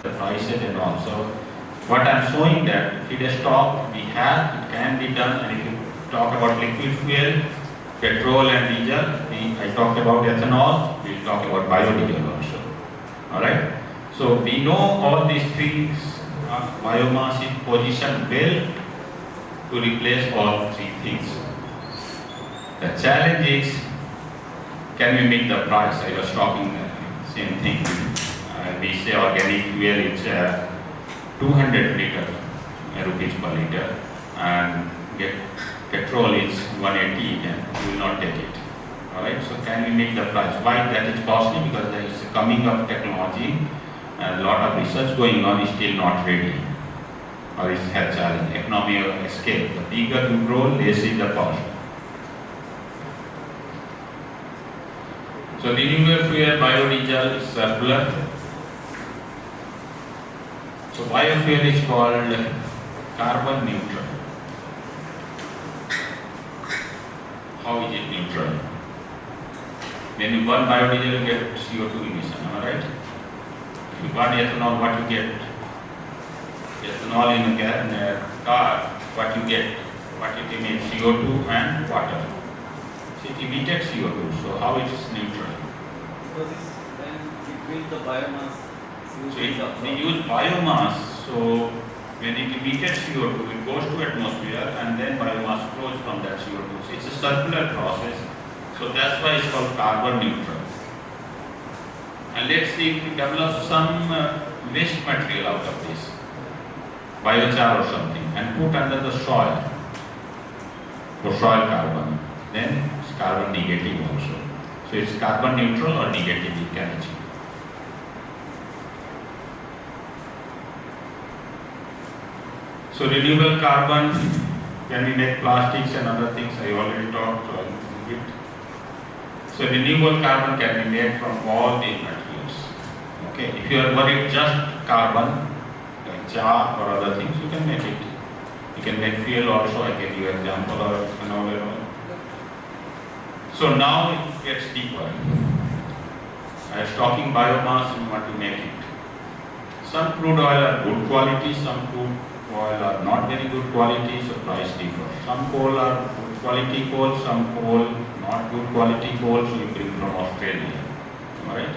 the prices and also what I'm showing that feedstock we have, it can be done, and if you talk about liquid fuel, petrol and diesel, I talked about ethanol, we'll talk about biodiesel also. Alright? So we know all these three biomass is positioned well to replace all three things. The challenge is, can we meet the price? I was talking same thing. We say organic fuel is 200 rupees per liter, and petrol is 180, and we will not take it. Alright, so can we make the price? Why that is costly? Because there is coming up technology and a lot of research going on, is still not ready, or is a challenge. Economy of scale. The bigger you grow, less is the cost. So renewable fuel, biodiesel is circular. So biofuel is called carbon neutral. How is it neutral? When you burn biodiesel, you get CO2 emission, am I right? If you burn ethanol, what you get? Ethanol in a car, what you get? What it emits? CO2 and water. So it emitted CO2, so how it is neutral? Because it's when between the biomass. So we use biomass, so when it emitted CO2, it goes to atmosphere and then biomass flows from that CO2. So it's a circular process. So that's why it's called carbon neutral. And let's see if we develop some waste material out of this, biochar or something, and put under the soil for soil carbon. Then it's carbon negative also. So it's carbon neutral or negative, we can achieve. So renewable carbon, can we make plastics and other things? I already talked a little bit. So renewable carbon can be made from all these materials. Okay, if you are worried just carbon, like char or other things, you can make it. You can make fuel also. I give you example or another. So now it gets deeper. I was talking biomass, you want to make it. Some crude oil are good quality, some crude oil are not very good quality, so price differs. Some coal are good quality coal, some coal not good quality coal, so you bring from Australia. Alright?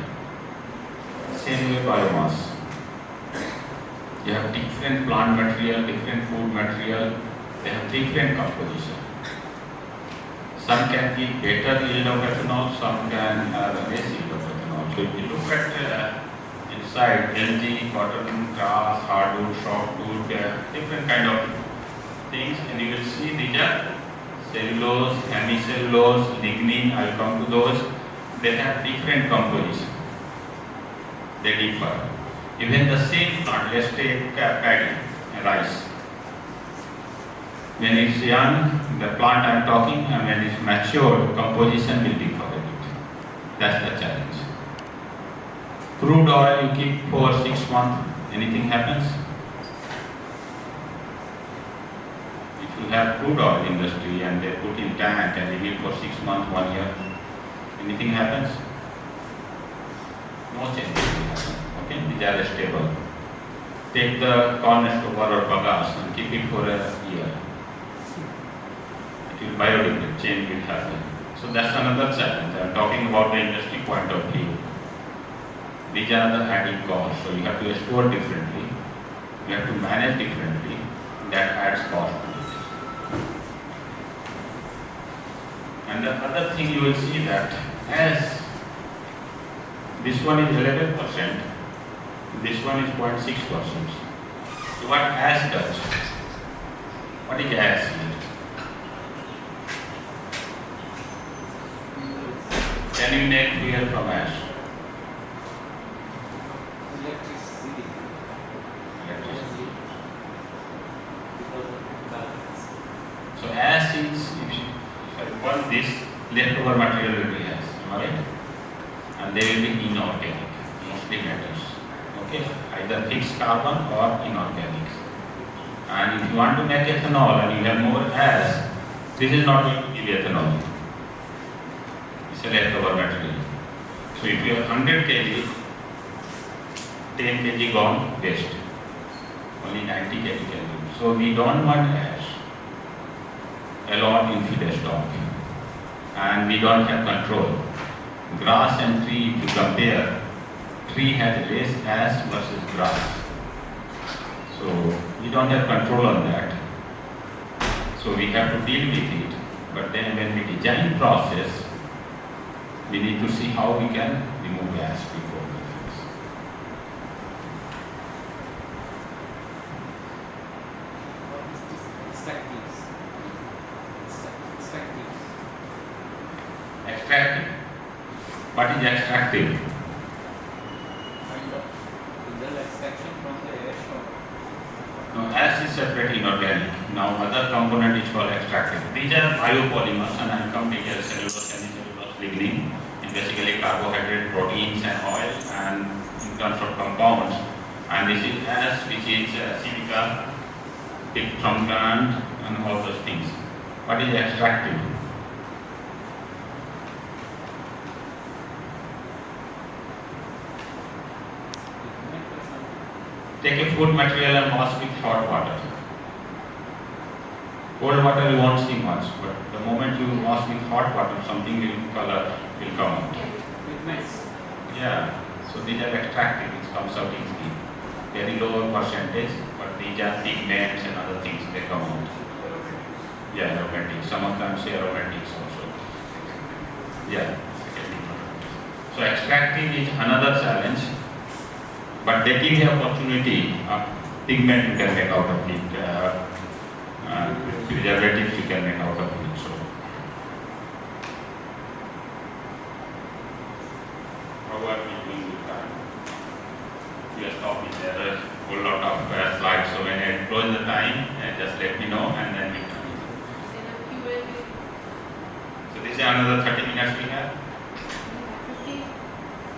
Same way biomass. You have different plant material, different food material, they have different composition. Some can give better yield of ethanol, some can have less yield of ethanol. So if you look at inside LG, cotton, grass, hardwood, softwood, different kind of things, and you will see these are cellulose, hemicellulose, lignin, I will come to those. They have different composition. They differ. Even the same plant, let's take paddy, rice. When it's young, the plant I am talking, and when it's mature, composition will differ a bit. That's the challenge. Crude oil you keep for 6 months, anything happens? If you have crude oil industry and they put in tank and leave it for 6 months, 1 year, anything happens? No change will happen. Okay, these are stable. Take the corn stover or bagasse and keep it for a year. It will biodegrade, change will happen. So that's another challenge. I am talking about the industry point of view. These are the added costs. So you have to store differently, you have to manage differently. That adds cost to it. And the other thing you will see that as this one is 11%, this one is 0.6%. So what ash does? What is ash here? Can you make fuel from ash? Electricity. Electricity. Because of balance. So ash is, if I burn this, leftover material will be ash, am I right? And they will be inorganic, mostly metals. Okay, either fixed carbon or inorganics. And if you want to make ethanol and you have more ash, this is not going to give ethanol. It's a leftover material. So if you have 100 kg 10 kg gone waste. Only 90 kg can use. So we don't want ash a lot in feedstock, and we don't have control. Grass and tree, if you compare, tree has less ash versus grass. So we don't have control on that. So we have to deal with it. But then when we design process, we need to see how we can remove ash before we fix. What is this? Extractives. Extractives. Extractive. What is extractive? Kind of. Mineral extraction from the ash or No, ash is separate inorganic. Now other component is called extractive. These are biopolymers, and I will come detail cellulose, semicellulose, lignin, and basically carbohydrate, proteins and oil, and in terms of compounds. And this is ash, which is silica, picked from plant, and all those things. What is extractive? pigment or something. Take a food material and wash with hot water. Cold water you won't see much, but the moment you wash with hot water, something color will come out. Pigments. Yeah, so these are extractive, which comes out easily. Very low percentage, but these are pigments and other things, they come out. Yeah, aromatics, some of them say aromatics also. Yeah, so extractive is another challenge, but they give the opportunity. Pigment you can make out of it, preservatives you can make out of it. So, how are we doing with time? We are stopping there. There's a whole lot of slides, so when I close the time, just let me know and then we can. So this is another 30 minutes we have?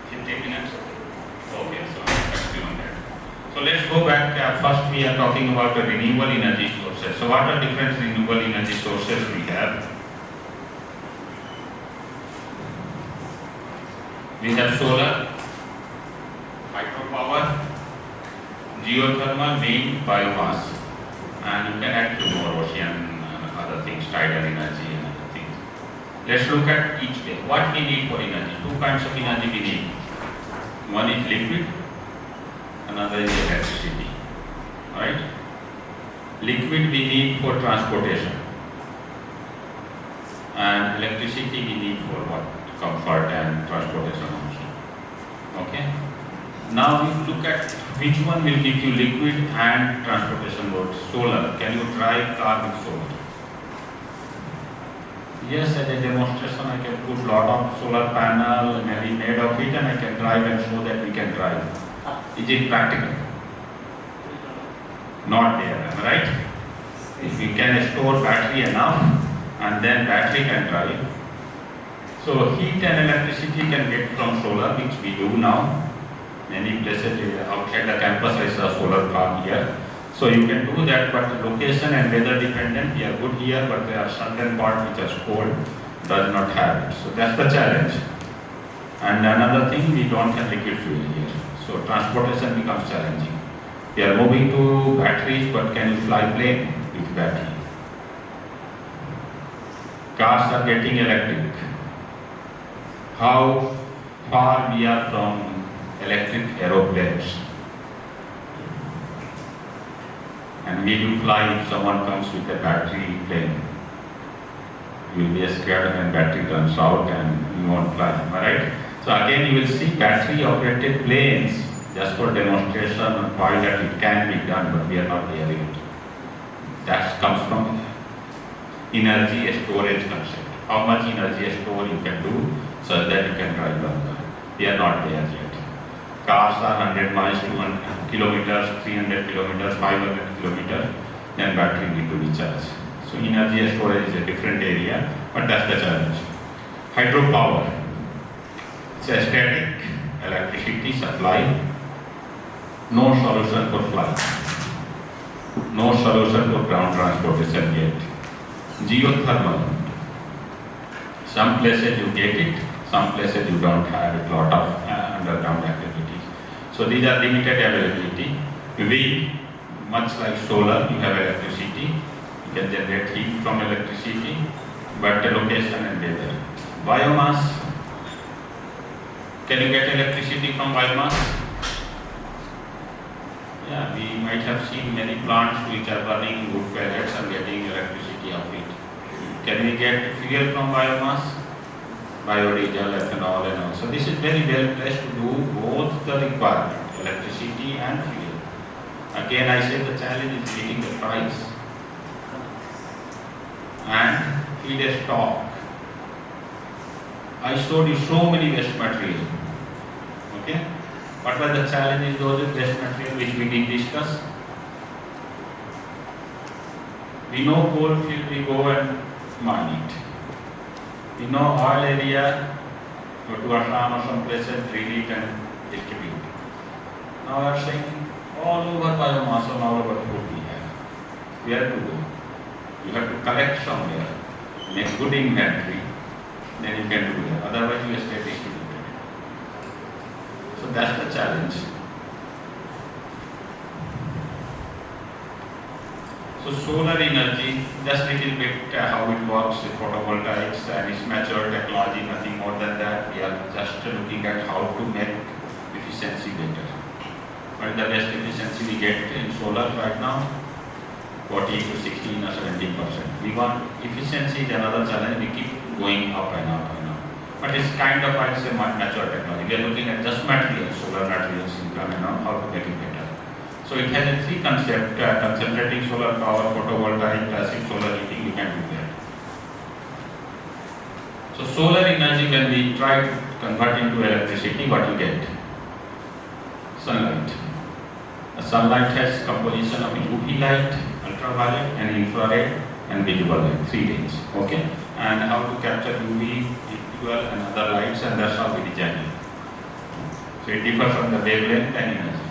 15 minutes? Okay, so I'll continue on that. So let's go back. First we are talking about the renewable energy sources. So what are different renewable energy sources we have? We have solar, hydropower, geothermal, wind, biomass, and you can add to more ocean and other things, tidal energy and other things. Let's look at each day. What we need for energy? Two kinds of energy we need. One is liquid, another is electricity. Right? Liquid we need for transportation, and electricity we need for what? Comfort and transportation also. Okay? Now we look at which one will give you liquid and transportation mode. Solar. Can you drive car with solar? Yes, as a demonstration I can put lot of solar panel maybe made of it and I can drive and show that we can drive. Is it practical? Not there, am I right? If you can store battery enough and then battery can drive. So heat and electricity can get from solar, which we do now. Many places outside the campus is a solar farm here. So you can do that, but location and weather dependent. We are good here, but there are certain parts which are cold, does not have it. So that's the challenge. And another thing, we don't have liquid fuel here. So transportation becomes challenging. We are moving to batteries, but can you fly plane with battery? Cars are getting electric. How far we are from electric aeroplanes? And we do fly if someone comes with a battery plane. You will be scared when battery runs out and you won't fly, am I right? So again you will see battery operated planes just for demonstration and pilot it can be done, but we are not there yet. That comes from energy storage concept. How much energy store you can do so that you can drive longer. We are not there yet. Cars are 100 miles, 200 kilometers, 300 kilometers, 500 kilometers, then battery need to recharge. So energy storage is a different area, but that's the challenge. Hydropower. It's a static electricity supply. No solution for flight. No solution for ground transportation yet. Geothermal. Some places you get it, some places you don't have a lot of underground activities. So these are limited availability. Wind, much like solar, you have electricity. You can generate heat from electricity, but the location and weather. Biomass, can you get electricity from biomass? Yeah, we might have seen many plants which are burning wood pellets and getting electricity of it. Can we get fuel from biomass? Biodiesel, ethanol and all. So this is very well placed to do both the requirement, electricity and fuel. Again I say the challenge is getting the price and feed a stock. I showed you so many waste material. Okay? What were the challenges, those waste material which we did discuss? We know coal field, we go and mine it. We know oil area, go to Assam or some places, drill it and distribute. Now we are saying all over biomass and all over food we have. Where to go? You have to collect somewhere, make good inventory, then you can do that. Otherwise you stay distributed. So that's the challenge. So solar energy, just little bit how it works with photovoltaics and its mature technology, nothing more than that. We are just looking at how to make efficiency better. What is the best efficiency we get in solar right now? 40 to 16 or 17%. We want efficiency is another challenge. We keep going up and up and up. But it's kind of, I'd say, mature technology. We are looking at just materials, solar materials, income and all, how to make it better. So it has a three concept, concentrating solar power, photovoltaic, passive solar heating, you can do that. So solar energy, when we try to convert into electricity, what you get? Sunlight. The sunlight has composition of UV light, ultraviolet and infrared and visible light, 3 range. Okay? And how to capture UV, visual and other lights, and that's how we design it. So it differs from the wavelength and energy.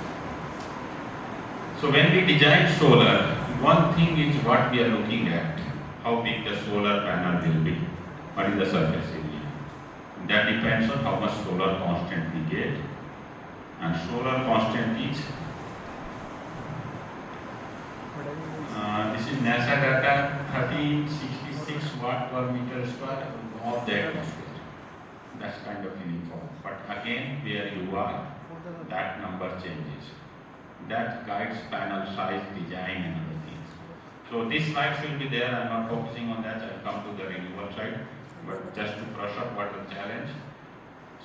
So when we design solar, one thing is what we are looking at, how big the solar panel will be, what is the surface area. That depends on how much solar constant we get, and solar constant is, this is NASA data, 1366 watt per meter square of the atmosphere. That's kind of uniform, but again where you are, that number changes. That guides panel size, design and other things. So these slides will be there. I'm not focusing on that. I'll come to the renewable side, but just to brush up what the challenge.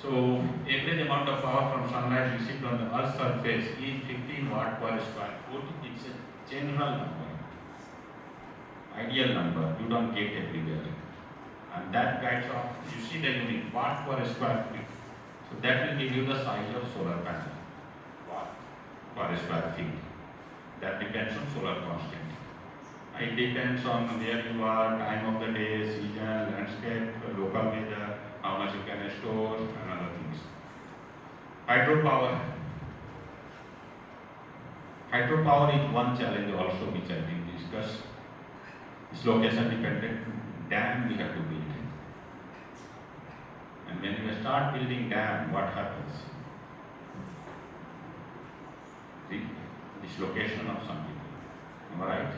So average amount of power from sunlight received on the Earth's surface is 15 watt per square foot. It's a general number, ideal number. You don't get everywhere, and that guides off. You see the unit watt per square feet. So that will give you the size of solar panel. Per square feet. That depends on solar constant. It depends on where you are, time of the day, season, landscape, local weather, how much you can store, and other things. Hydropower. Hydropower is one challenge also which I will discuss. It's location dependent. Dam we have to build. And when you start building dam, what happens? Dislocation of some people, right?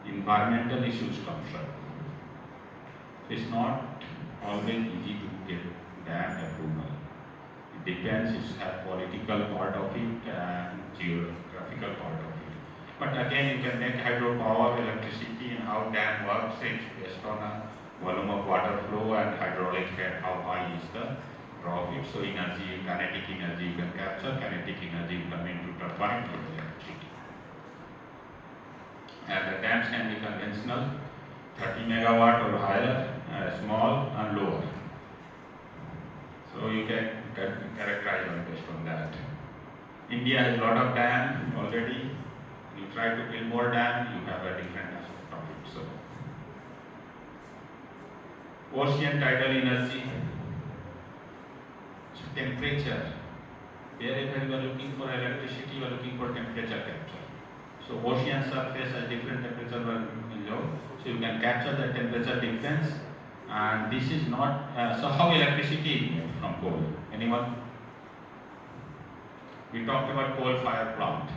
Environmental issues comes up. It's not always easy to get dam approval. It depends, it's a political part of it and geographical part of it. But again, you can make hydropower, electricity, and how dam works. It's based on a volume of water flow and hydraulic head, how high is the draw of it. So energy, kinetic energy you can capture, kinetic energy you come into turbine for electricity. And the dams can be conventional, 30 megawatt or higher, small and lower. So you can characterize on based on that. India has a lot of dam already. You try to build more dam, you have a different aspect of it. So, ocean tidal energy. So temperature. Wherever you are looking for electricity, you are looking for temperature capture. So ocean surface has different temperature below. So you can capture the temperature difference. And this is not, so how electricity is made from coal? Anyone? We talked about coal fire plant.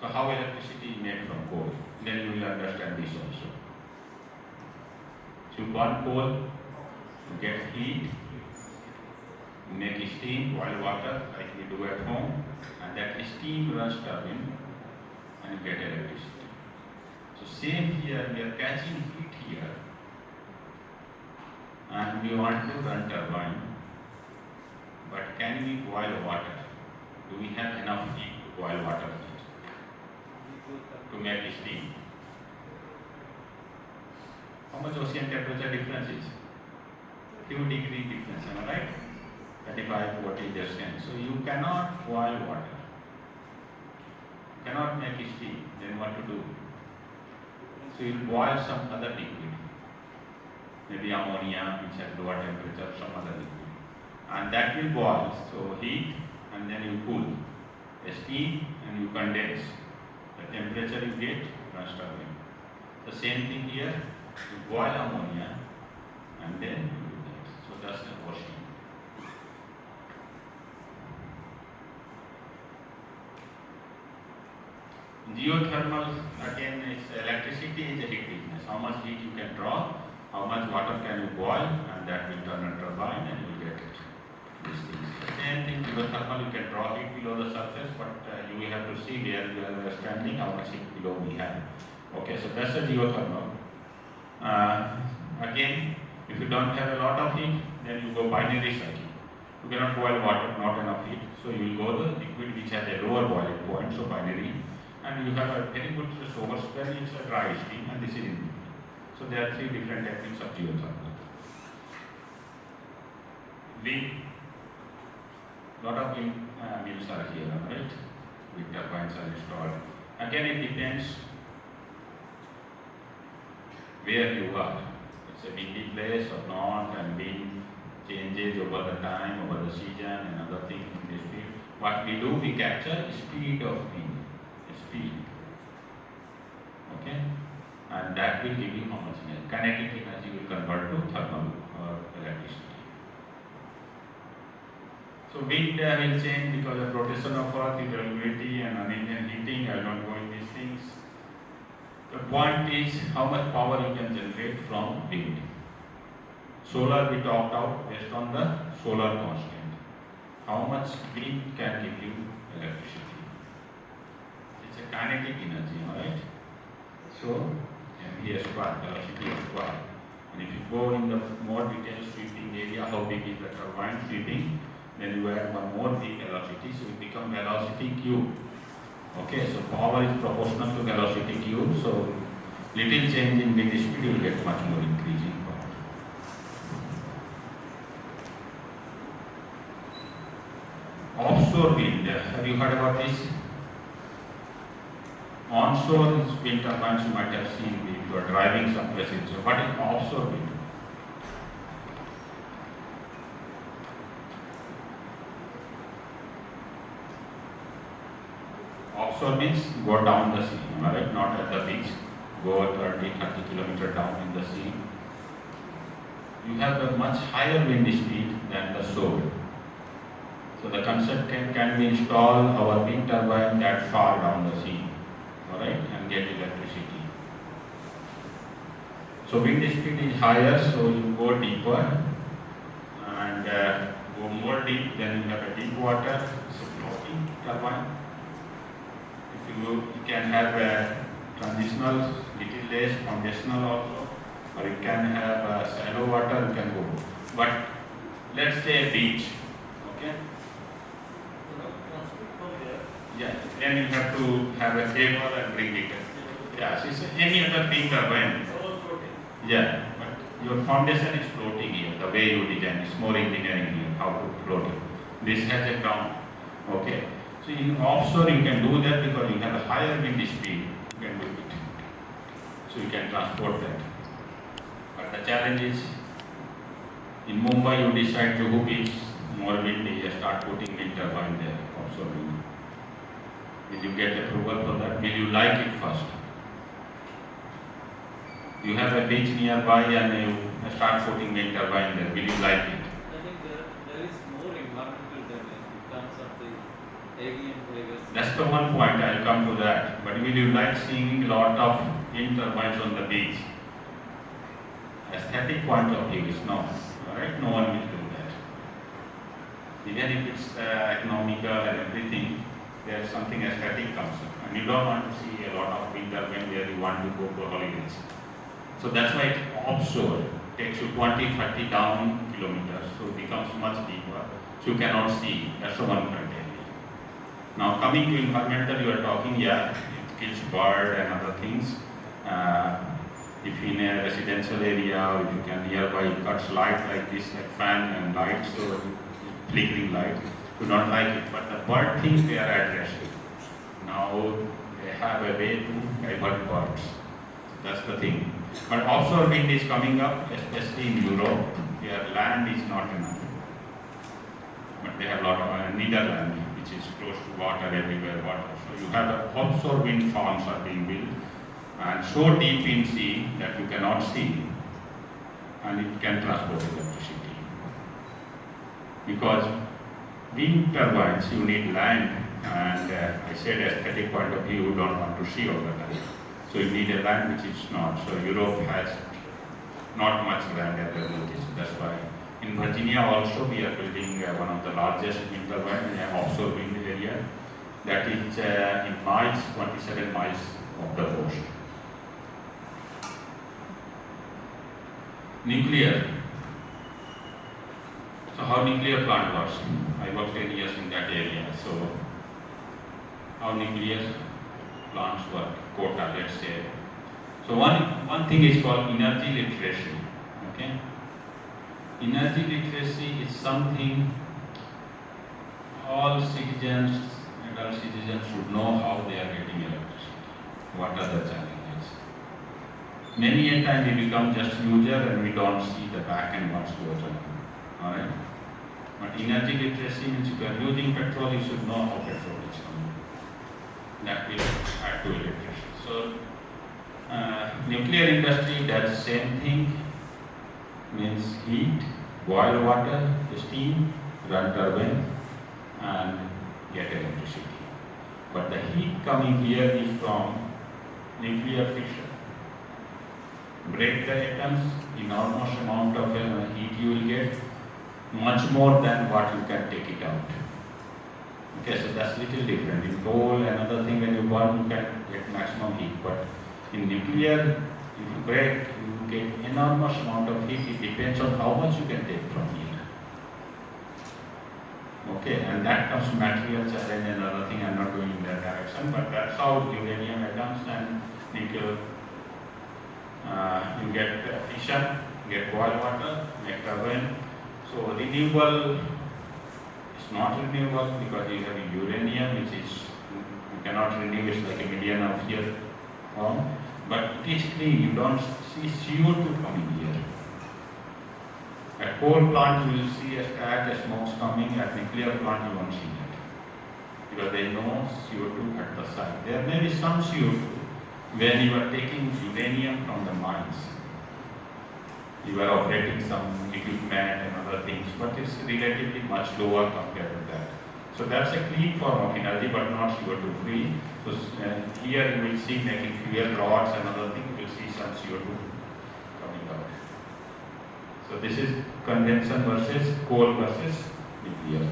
So how electricity is made from coal? Then you will understand this also. So you burn coal, you get heat, you make steam, boil water like we do at home, and that steam runs turbine and you get electricity. So same here, we are catching heat here and we want to run turbine, but can we boil water? Do we have enough heat to boil water to make steam? How much ocean temperature difference is? Few degree difference, am I right? 35, 40 distance. So you cannot boil water. You cannot make steam. Then what to do? So you boil some other liquid. Maybe ammonia, which has lower temperature, some other liquid. And that will boil. So heat and then you cool. Steam and you condense. The temperature you get runs turbine. The same thing here. You boil ammonia and then you do that. So that's the ocean. Geothermal, again, is electricity is a heat business. How much heat you can draw, how much water can you boil, and that will turn a turbine and you will get it. These things. Same thing, geothermal, you can draw heat below the surface, but you will have to see where you are standing, how much heat below we have. Okay, so that's a geothermal. Again, if you don't have a lot of heat, then you go binary cycle. You cannot boil water, not enough heat, so you will go the liquid which has a lower boiling point, so binary. And you have a very good source where it's a dry steam and this is in between. So there are three different techniques of geothermal. Wind, lot of wind mills are here, right? Wind turbines are installed. Again, it depends where you are. It's a windy place or not, and wind changes over the time, over the season, and other things in this field. What we do, we capture speed of wind. Speed. Okay? And that will give you how much energy. Kinetic energy will convert to thermal or electricity. So wind will change because of rotation of earth, irregularity and uneven heating. I will not go in these things. The point is how much power you can generate from wind. Solar we talked out based on the solar constant. How much wind can give you electricity? It's a kinetic energy, alright? So, mv square, velocity square. And if you go in the more detailed sweeping area, how big is the turbine sweeping, then you add one more big velocity, so it becomes velocity cube. Okay, so power is proportional to velocity cube, so little change in wind speed, you will get much more increase in power. Offshore wind, have you heard about this? Onshore wind turbines you might have seen if you are driving someplace. So what is offshore wind? Offshore means go down the sea, right? Not at the beach. Go 30 kilometers down in the sea. You have a much higher wind speed than the shore. So the concept can be installed our wind turbine that far down the sea. Alright, and get electricity. So wind speed is higher, so you go deeper and go more deep, then you have a deep water, it's a floating turbine. If you can have a transitional, little less foundational also, or you can have shallow water, you can go. But let's say a beach, okay? Yeah, then you have to have a cable and bring it. Yeah, so it's any other thing turbine. Yeah, but your foundation is floating here, the way you design. It's more engineering here, how to float it. This has a ground. Okay. So in offshore you can do that because you have a higher wind speed. You can do it. So you can transport that. But the challenge is in Mumbai you decide to hook is more windy, you start putting wind turbine there, offshore wind. Will you get approval for that? Will you like it first? You have a beach nearby and you start putting wind turbine there. Will you like it? I think there is more environmental damage in terms of the the one point, I'll come to that. But will you like seeing a lot of wind turbines on the beach? Aesthetic point of view is no. Alright, no one will do that. Even if it's economical and everything, there's something aesthetic comes up. And you don't want to see a lot of wind turbine where you want to go to holidays. So that's why it's offshore. Takes you 20-30 down kilometers, so it becomes much deeper. So you cannot see. That's the one criteria. Now coming to environmental, you are talking, yeah, it kills bird and other things. If in a residential area, if you can nearby cuts light like this, like fan and light, so flickering light, you don't like it. But the bird thing they are addressing. Now they have a way to divert birds. That's the thing. But offshore wind is coming up, especially in Europe, where land is not enough. But they have a lot of Netherlands, which is close to water everywhere, water. So you have the offshore wind farms are being built, and so deep in sea that you cannot see, and it can transport electricity. Because wind turbines, you need land, and I said aesthetic point of view, you don't want to see all the time. So you need a land which is not. So Europe has not much land availability. So that's why in Virginia also we are building one of the largest wind turbine in an offshore wind area. That is in miles, 27 miles of the coast. Nuclear. So how nuclear plant works? I worked 10 years in that area. So how nuclear plants work, quota, let's say. So one thing is called energy literacy. Okay, energy literacy is something all citizens, adult citizens should know how they are getting electricity. What are the challenges? Many a time we become just user and we don't see the back end what's goes on. Alright? But energy literacy means if you are using petrol, you should know how petrol is coming. That will add to electricity. So, nuclear industry does the same thing, means heat, boil water, steam, run turbine, and get electricity. But the heat coming here is from nuclear fission. Break the atoms, enormous amount of heat you will get, much more than what you can take it out. Okay, so that's little different. In coal, another thing, when you burn, you can get maximum heat. But in nuclear, if you break, you get enormous amount of heat. It depends on how much you can take from here. Okay, and that comes material challenge and another thing. I'm not going in that direction, but that's how uranium atoms and nickel. You get fission, get boil water, make turbine. So renewable. It's not renewable because you have uranium, which is you cannot renew. It's like a million of years long, but it is clean. You don't see CO2 coming here. At coal plant you will see a stack, a smoke coming. At nuclear plant you won't see that because there is no CO2 at the site. There may be some CO2 when you are taking uranium from the mines. You are operating some equipment and other things, but it's relatively much lower compared to that. So that's a clean form of energy, but not CO2 free. So here you will see making fuel rods and other things, you will see some CO2 coming out. So this is convention versus coal versus nuclear.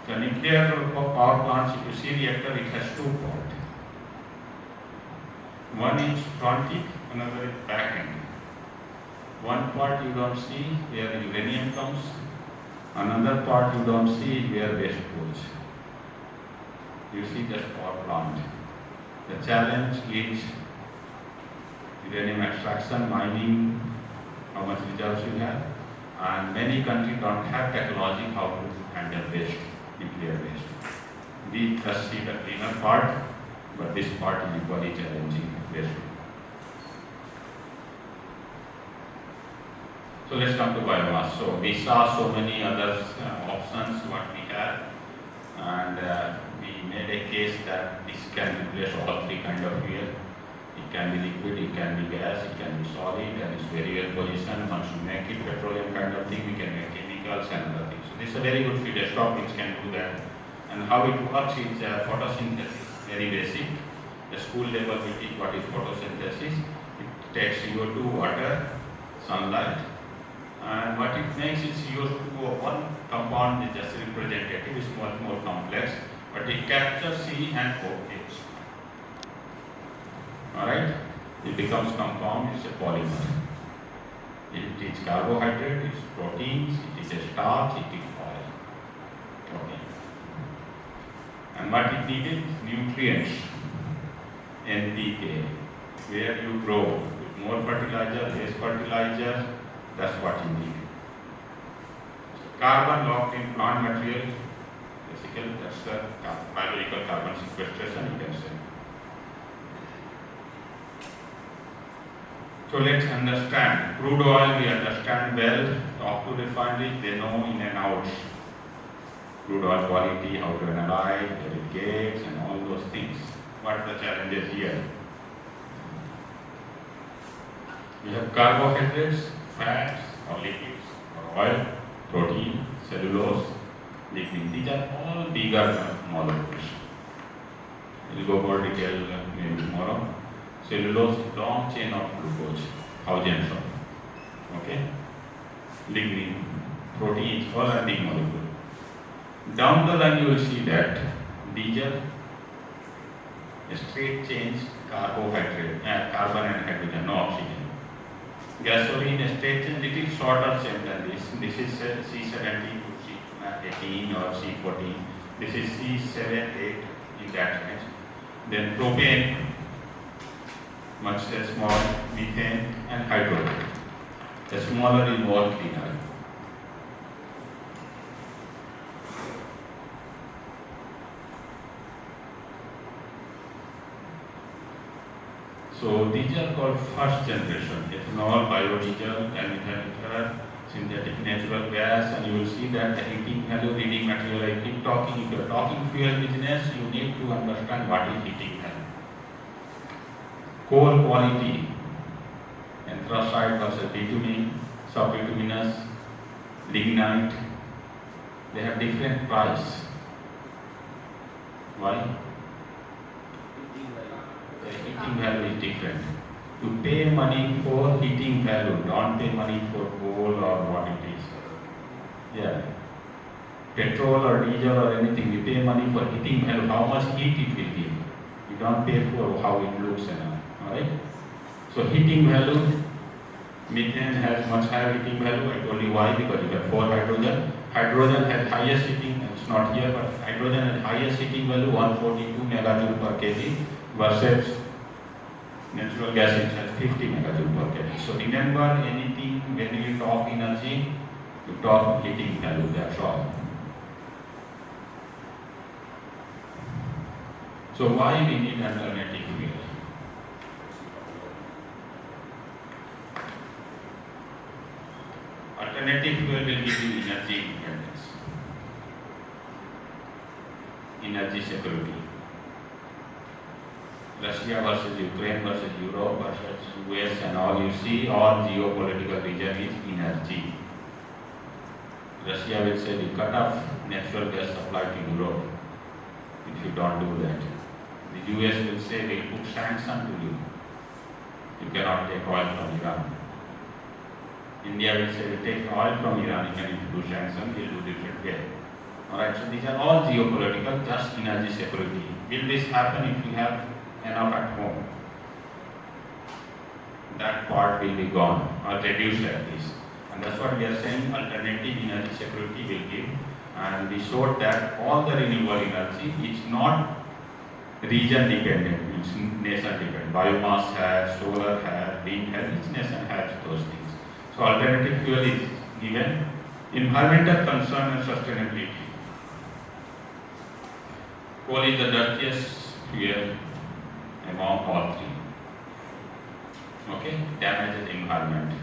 So nuclear power plants, if you see reactor, it has two parts. One is front end, another is back end. One part you don't see where the uranium comes, another part you don't see where waste goes. You see just power plant. The challenge is uranium extraction, mining, how much reserves you have, and many countries don't have technology how to handle waste, nuclear waste. We just see the cleaner part, but this part is equally challenging. Waste. So let's come to biomass. So we saw so many other options what we have, and we made a case that this can replace all three kind of fuel. It can be liquid, it can be gas, it can be solid, and it's very well positioned. Once you make it petroleum kind of thing, we can make chemicals and other things. So this is a very good feedstock which can do that. And how it works is photosynthesis, very basic. The school level we teach what is photosynthesis. It takes CO2, water, sunlight, and what it makes is CO2 one compound is just representative, is much more complex, but it captures C and OH. Alright? It becomes compound, it's a polymer. It is carbohydrate, it is proteins, it is a starch, it is oil. Okay. And what it needed? Nutrients. NPK. Where you grow. With more fertilizer, less fertilizer, that's what you need. Carbon locked in plant material, basically that's the biological carbon sequestration, you can say. So let's understand. Crude oil we understand well, talk to refineries, they know in and out. Crude oil quality, how to analyze, where it gets, and all those things. What are the challenges here? We have carbohydrates, fats, or lipids, or oil, protein, cellulose, lignin. These are all bigger molecules. We'll go more detail maybe tomorrow. Cellulose is long chain of glucose, thousands of. Okay? Lignin, proteins, all are big molecules. Down the line you will see that diesel, a straight change carbohydrate, carbon and hydrogen, no oxygen. Gasoline, a straight change, little shorter chain than this. This is C17 to C18 or C14. This is C7, 8 in that range. Then propane, much small, methane and hydrogen. The smaller is more cleaner. So these are called first generation, ethanol, biodiesel, chemical, synthetic natural gas, and you will see that the heating value, reading material, I keep talking, if you are talking fuel business, you need to understand what is heating value. Coal quality, anthracite versus bitumen, subbituminous, lignite, they have different price. Why? The heating value is different. You pay money for heating value, don't pay money for coal or what it is. Yeah. Petrol or diesel or anything, you pay money for heating value, how much heat it will give. You don't pay for how it looks and all. Alright? So heating value, methane has much higher heating value. I told you why, because you have 4 hydrogen. Hydrogen has highest heating, it's not here, but hydrogen has highest heating value, 142 megajoule per kg versus natural gas has 50 megajoule per kg. So remember anything when you talk energy, you talk heating value, that's all. So why we need alternative fuel? Alternative fuel will give you energy independence, energy security. Russia versus Ukraine versus Europe versus US and all, you see all geopolitical region is energy. Russia will say we cut off natural gas supply to Europe if you don't do that. The US will say we'll put sanction to you. You cannot take oil from Iran. India will say we take oil from Iran, even if you do sanction, we'll do different way. Alright, so these are all geopolitical, just energy security. Will this happen if you have enough at home? That part will be gone or reduced at least. And that's what we are saying, alternative energy security will give. And we showed that all the renewable energy is not region dependent, it's nation dependent. Biomass has, solar has, wind has, each nation has those things. So alternative fuel is given. Environmental concern and sustainability. Coal is the dirtiest fuel among all three. Okay, damages environment.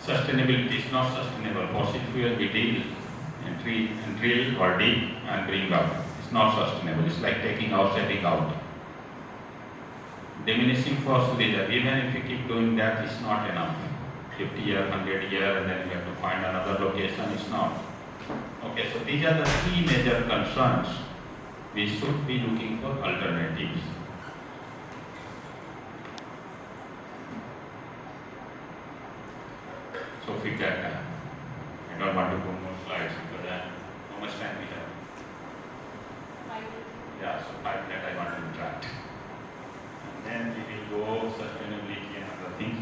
Sustainability is not sustainable. Fossil fuel we deal and drill or dig and bring up. It's not sustainable. It's like taking out, setting out. Diminishing fossil reserve. Even if you keep doing that, it's not enough. 50 years, 100 years, and then you have to find another location. It's not. Okay, so these are the three major concerns. We should be looking for alternatives. So feedback time. I don't want to go more slides because how much time we have? 5 minutes. Yeah, so 5 minutes I want to interact. And then we will go sustainability and other things.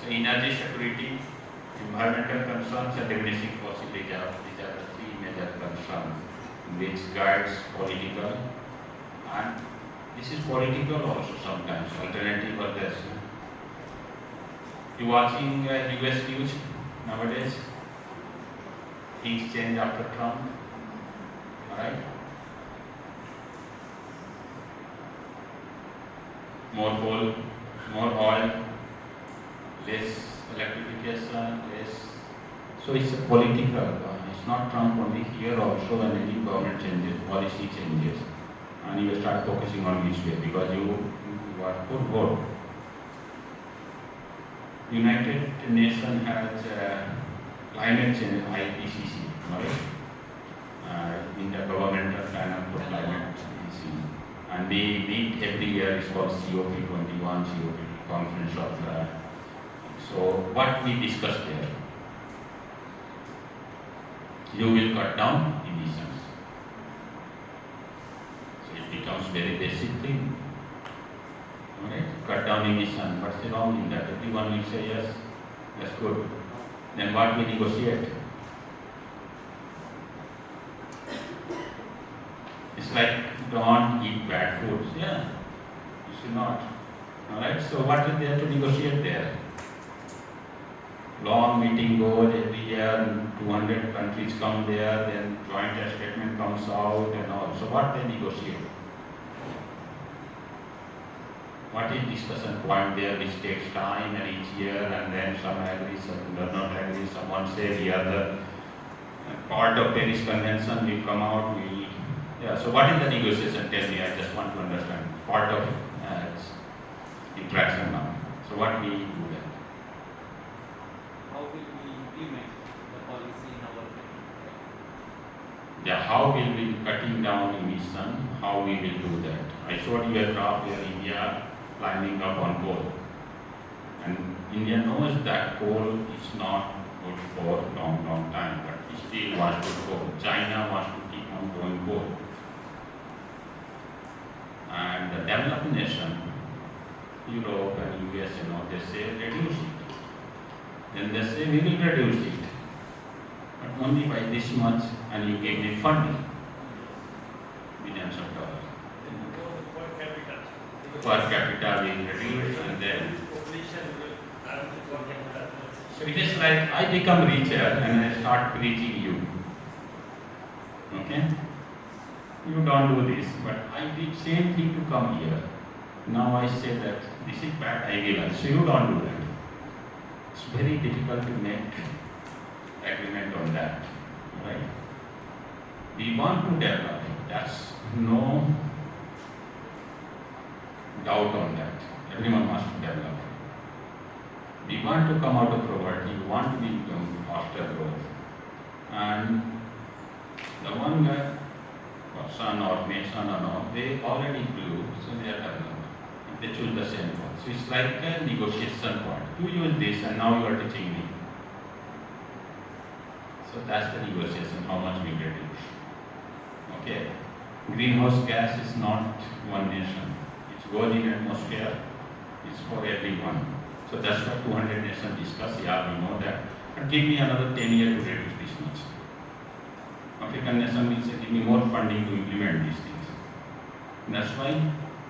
So energy security, environmental concerns and diminishing fossil reserves. These are the three major concerns which guides political, and this is political also sometimes, alternative or this. You watching US news nowadays? Things change after Trump, alright? More coal, more oil, less electrification, less. So it's a political, it's not Trump only, here also when any government changes, policy changes, and you start focusing on which way because you are for vote. United Nations has climate change IPCC, right? In the governmental panel for climate change, and they meet every year. It's called COP21, COP Conference of. So what we discussed there, you will cut down emissions. So it becomes very basic thing. Alright, cut down emission. What's the wrong in that? Everyone will say yes, that's good. Then what we negotiate? It's like don't eat bad foods. Yeah, you should not. Alright, so what is there to negotiate there? Long meeting goes every year, 200 countries come there, then joint statement comes out and all. So what they negotiate? What is discussion point there which takes time and each year, and then some agree, some do not agree, someone say we are the part of Paris Convention, we come out, we. Yeah, so what is the negotiation? Tell me, I just want to understand. Part of interaction now. So what we do that? How will we implement the policy in our country? Yeah, how will we cutting down emission? How we will do that? I showed you a graph where India climbing up on coal, and India knows that coal is not good for long time, but it still wants to go. China wants to keep on going coal, and the developed nation, Europe and US, they say reduce it. Then they say we will reduce it, but only by this much, and you give me funding, billions of dollars. Per capita we reduce, and then so it is like I become richer and I start preaching you. Okay? You don't do this, but I did same thing to come here. Now I say that this is bad, I will. So you don't do that. It's very difficult to make agreement on that. Right? We want to develop. That's no doubt on that. Everyone wants to develop. We want to come out of poverty, we want to become faster growth. And the one guy, son or nation or no, they already grew, so they are developed. They choose the same one. So it's like a negotiation point. You use this and now you are teaching me. So that's the negotiation, how much we reduce. Okay. Greenhouse gas is not one nation. It goes in atmosphere, it's for everyone. So that's what 200 nations discuss. Yeah, we know that. But give me another 10 years to reduce this much. African nation will say, give me more funding to implement these things. And that's why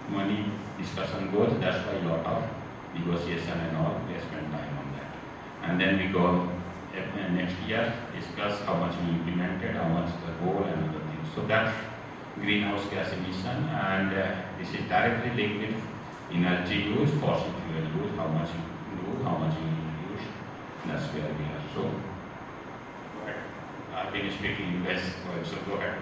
money discussion goes, that's why a lot of negotiation and all, they spend time on that. And then we go next year, discuss how much we implemented, how much the goal and other things. So that's greenhouse gas emission, and this is directly linked with energy use, fossil fuel use, how much you do, how much you use. That's where we are. So, go ahead. I've been speaking US, so go ahead.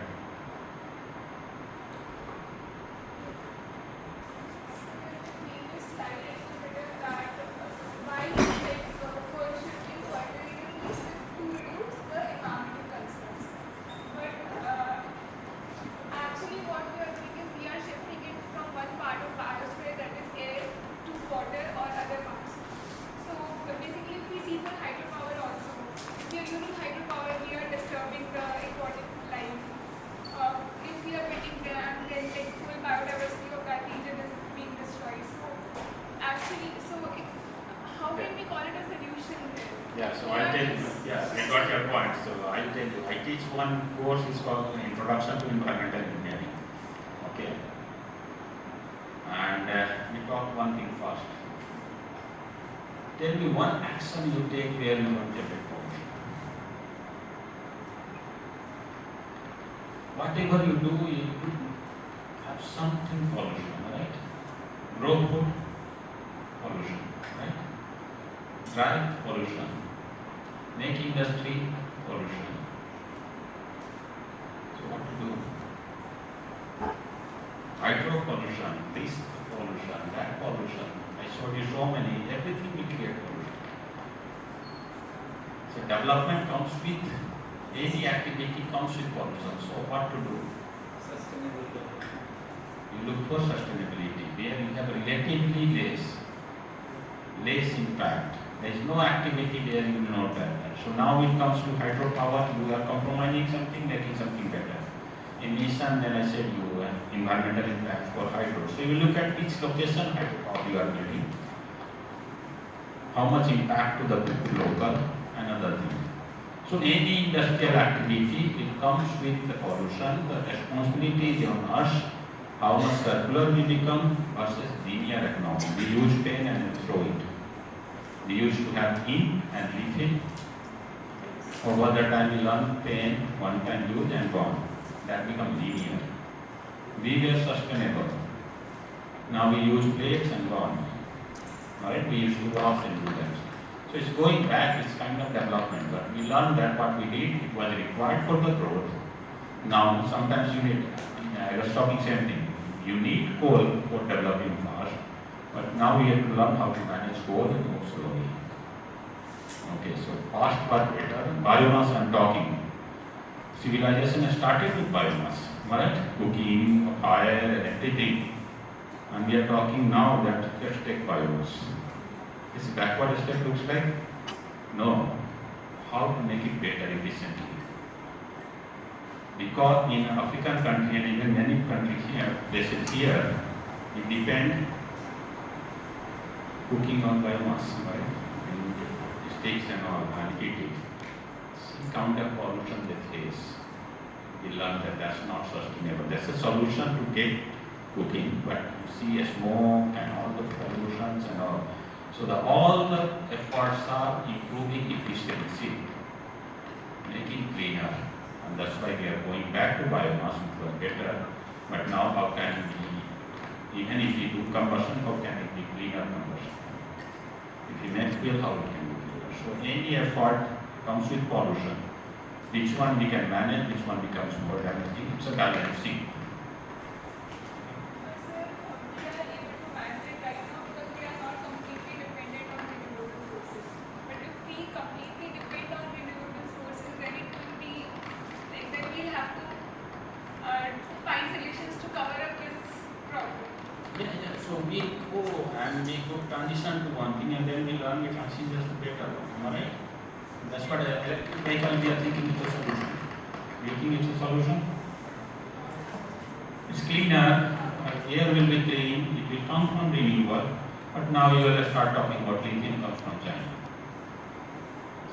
Yeah, so I'll tell you. Yeah, I got your point. So I'll tell you. I teach one course is called Introduction to Environmental Engineering. Okay. And we talk one thing first. Tell me one action you take where you don't get it pollution. Whatever you do, you have something pollution, right? Grow food, pollution, right? Drive, pollution. Make industry, pollution. So what to do? Hydro pollution, this pollution, that pollution. I showed you so many, everything will create pollution. So development comes with, any activity comes with pollution. So what to do? Sustainable development. You look for sustainability, where you have relatively less impact. There is no activity where you will not have that. So now it comes to hydropower, you are compromising something, making something better. In Nissan, then I said you environmental impact for hydro. So you look at which location hydropower you are building, how much impact to the local, and other things. So any industrial activity, it comes with the pollution. The responsibility is on us, how much circular we become versus linear economy. We use pen and then throw it. We used to have in and refill. Over the time we learn pen, one time use and gone. That becomes linear. We were sustainable. Now we use plates and gone. Alright, we used to wash and do that. So it's going back, it's kind of development. But we learned that what we did, it was required for the growth. Now sometimes you need, I was talking same thing. You need coal for developing fast. But now we have to learn how to manage coal and more slowly. Okay, so fast but better. Biomass I'm talking. Civilization has started with biomass, right? Cooking, fire, and everything. And we are talking now that let's take biomass. This backward step looks like? No. How to make it better efficiently? Because in African country and even many countries here, places here, it depends cooking on biomass, right? And sticks and all, and eat it. Counter pollution they face. We learn that that's not sustainable. That's a solution to get cooking, but you see a smoke and all the pollutions and all. So all the efforts are improving efficiency, making cleaner, and that's why we are going back to biomass, which was better. But now how can we, even if we do combustion, how can it be cleaner combustion? If we make fuel, how it can be cleaner? So any effort comes with pollution. Which one we can manage, which one becomes more damaging. It's a balancing. Sir, we are able to manage it right now because we are not completely dependent on renewable sources. But if we completely depend on renewable sources, then it will be, like, then we'll have to find solutions to cover up this problem. Yeah. So we go and we go transition to one thing and then we learn which is just better. Am I right? That's what electric vehicle we are thinking is a solution. Do you think it's a solution? It's cleaner, air will be clean, it will come from renewable, but now you will start talking about lithium comes from China.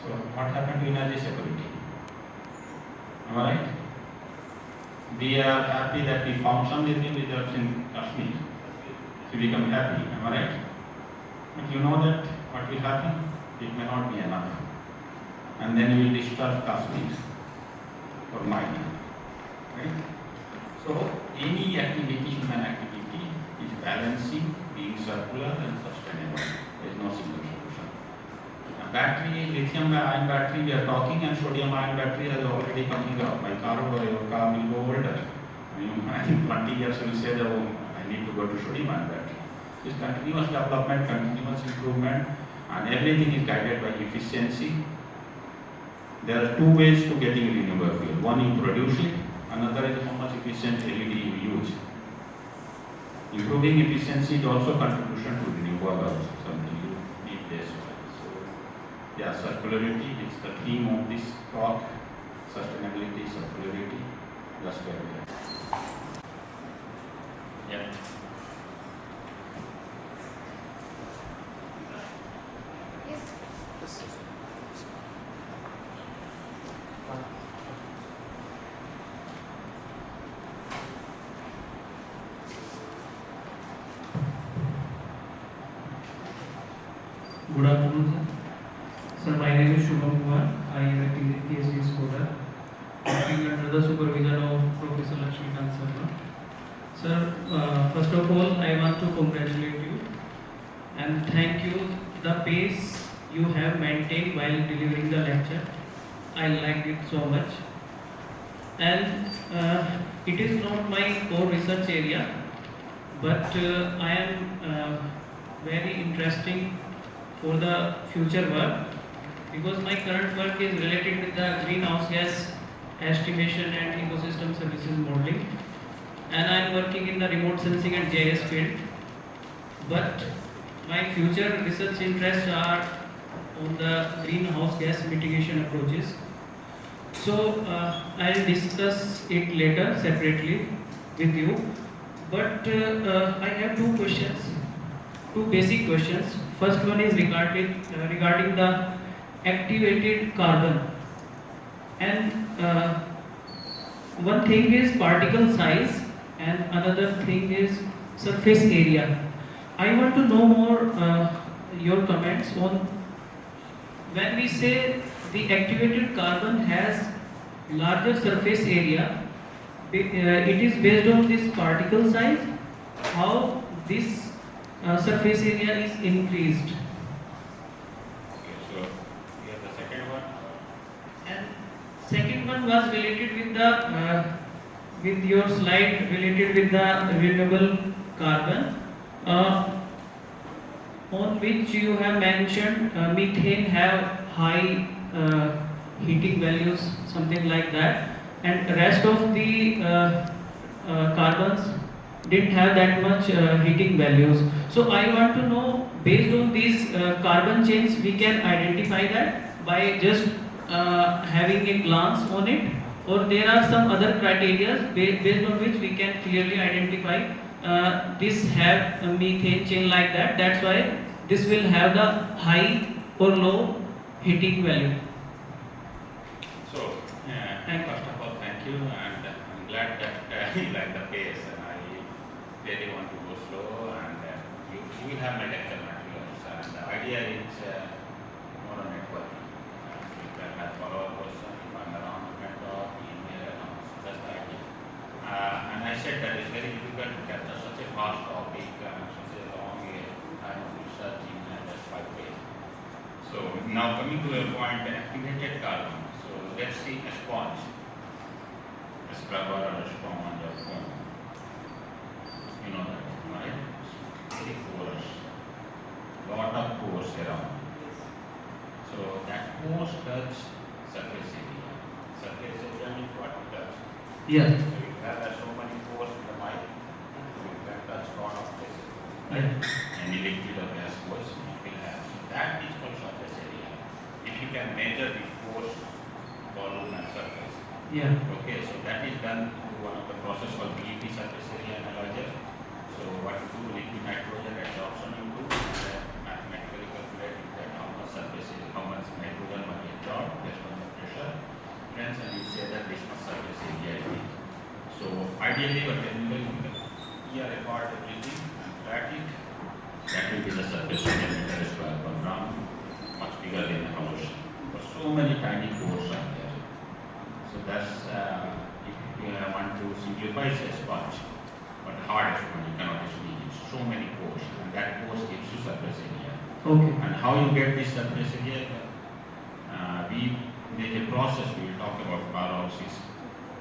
So what happened to energy security? Am I right? We are happy that we found some lithium reserves in Kashmir. So we become happy, am I right? But you know that what will happen? It may not be enough. And then you will disturb Kashmir for mining, right? So any activity, human activity, is balancing, being circular and sustainable. There is no single solution. A battery, lithium-ion battery, we are talking, and sodium-ion battery is already coming up. My car or your car will go older. I think 20 years you will say that I need to go to sodium-ion battery. This continuous development, continuous improvement, and everything is guided by efficiency. There are two ways to getting renewable fuel. One, you produce it. Another is how much efficient LED you use. Improving efficiency is also contribution to renewable also, something you need less oil. So, yeah, circularity is the theme of this talk. Sustainability, circularity. That's where we are. Yeah. Yes. afternoon, sir. Sir, my name is Shubham Kumar. I am a PhD scholar working under the supervision of Professor Lakshmikant Sharma. Sir, first of all, I want to congratulate you and thank you the pace you have maintained while delivering the lecture. I liked it so much. And it is not my core research area, but I am very interesting for the future work because my current work is related with the greenhouse gas estimation and ecosystem services modeling, and I am working in the remote sensing and GIS field. But my future research interests are on the greenhouse gas mitigation approaches. So I'll discuss it later separately with you. But I have two questions, two basic questions. First one is regarding the activated carbon, and one thing is particle size and another thing is surface area. I want to know more your comments on when we say the activated carbon has larger surface area. It is based on this particle size, how this surface area is increased. Okay, so here the second one. And second one was related with the with your slide related with the renewable carbon, on which you have mentioned methane have high heating values, something like that, and rest of the carbons didn't have that much heating values. So I want to know, based on these carbon chains, we can identify that by just having a glance on it, or there are some other criteria based on which we can clearly identify this have a methane chain like that. That's why this will have the high or low heating value. So, first of all, thank you, and I'm glad that you like the pace, and I really want to go slow, and you will have my lecture materials, and the idea is more on networking. You can have follow-up question, if I'm around, you can talk, email, and all. So that's the idea. And I said that it's very difficult to capture such a vast topic and such a long time of research in just 5 days. So now coming to a point, activated carbon. So let's see a sponge, a scrubber or a sponge or foam. You know that, right? Very porous, lot of pores around. So that pores touch surface area. Surface area means what it touch. Yeah. So you have so many pores in the mic, you can touch lot of places. Yeah. Any liquid or gas pores you will have. So that is called surface area. If you can measure the pores, volume and surface. Yeah. Okay, so that is done through one of the process called BEP surface area analyzer. So what you do, liquid nitrogen adsorption you do, and then mathematically calculate that how much surface area, how much nitrogen will be absorbed based on the pressure. Hence, and you say that this much surface area is it. So ideally, what can you do? Here record everything and track it. That will be the surface area meter square per gram, much bigger than the house. But so many tiny pores are there. So that's if you want to simplify, say sponge, but hard sponge you cannot actually use. So many pores, and that pores gives you surface area. Okay. And how you get this surface area? We make a process. We will talk about pyrolysis.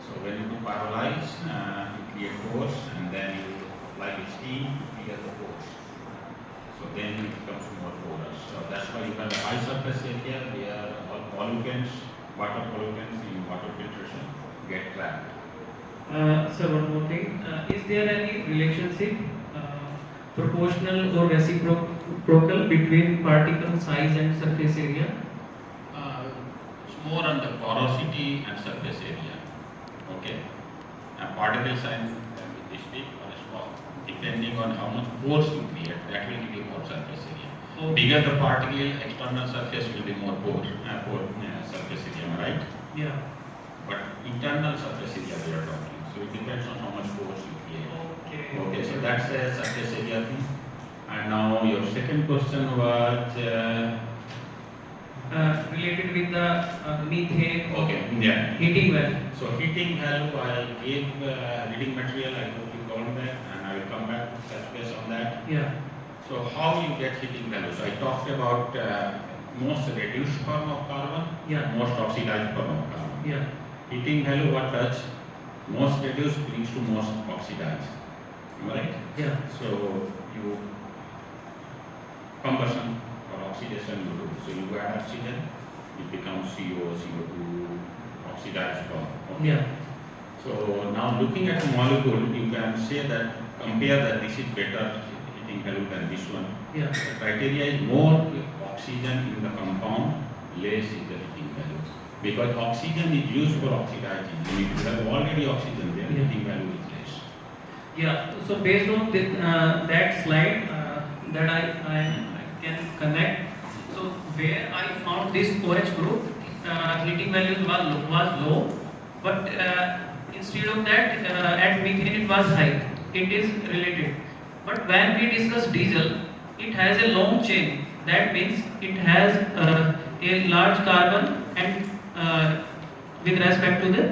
So when you do pyrolyze, you create pores, and then you like steam, you clear the pores. So then it becomes more porous. So that's why you have a high surface area where all pollutants, water pollutants in water filtration get trapped. So one more thing, is there any relationship, proportional or reciprocal between particle size and surface area? It's more on the porosity and surface area. Okay. And particle size can be this big or small, depending on how much pores you create. That will give you more surface area. Okay. Bigger the particle, external surface will be more pore surface area, right? Yeah. But internal surface area we are talking. So it depends on how much pores you create. Okay. Okay, so that's a surface area thing. And now your second question was related with the methane Okay, yeah. heating value. So heating value, I gave reading material, I hope you got that, and I will come back to touch base on that. Yeah. So how you get heating value? So I talked about most reduced form of carbon, Yeah. most oxidized form of carbon. Yeah. Heating value, what does? Most reduced brings to most oxidized. Am I right? Yeah. So you combustion or oxidation you do. So you add oxygen, it becomes CO, CO2, oxidized form. Okay? Yeah. So now looking at a molecule, you can say that compare that this is better heating value than this one. Yeah. The criteria is more oxygen in the compound, less is the heating value. Because oxygen is used for oxidizing. And if you have already oxygen there, Yeah. heating value is less. Yeah. So based on that slide that I can connect. So where I found this OH group, heating values was low, but instead of that, at methane it was high. It is related. But when we discuss diesel, it has a long chain. That means it has a large carbon and with respect to the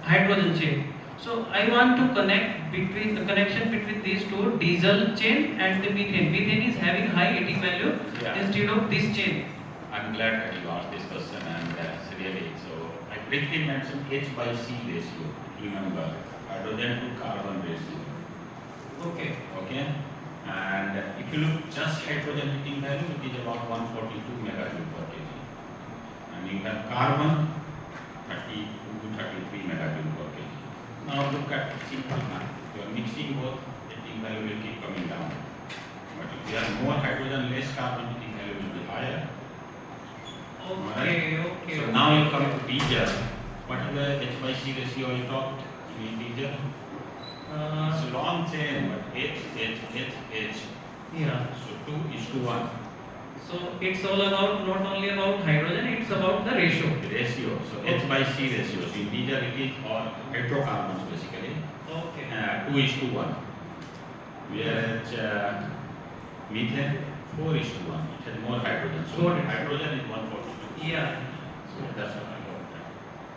hydrogen chain. So I want to connect between the connection between these two, diesel chain and the methane. Methane is having high heating value Yeah. instead of this chain. I'm glad that you asked this question and really, so I briefly mentioned H by C ratio, if you remember, hydrogen to carbon ratio. Okay. Okay? And if you look just hydrogen heating value, it is about 142 megajoule per kg. And you have carbon, 32 to 33 megajoule per kg. Now look at simple math. You are mixing both, heating value will keep coming down. But if you have more hydrogen, less carbon, heating value will be higher. Okay. Okay. So now you come to diesel. What is the H by C ratio you talked in diesel? It's a long chain, but H. Yeah. So 2:1. So it's all about not only about hydrogen, it's about the ratio. Ratio. So H by C ratio. So in diesel it is all hydrocarbons basically. Okay. 2:1. Whereas methane 4:1. It has more hydrogen. So Got it. hydrogen is 142. Yeah. So that's what I got.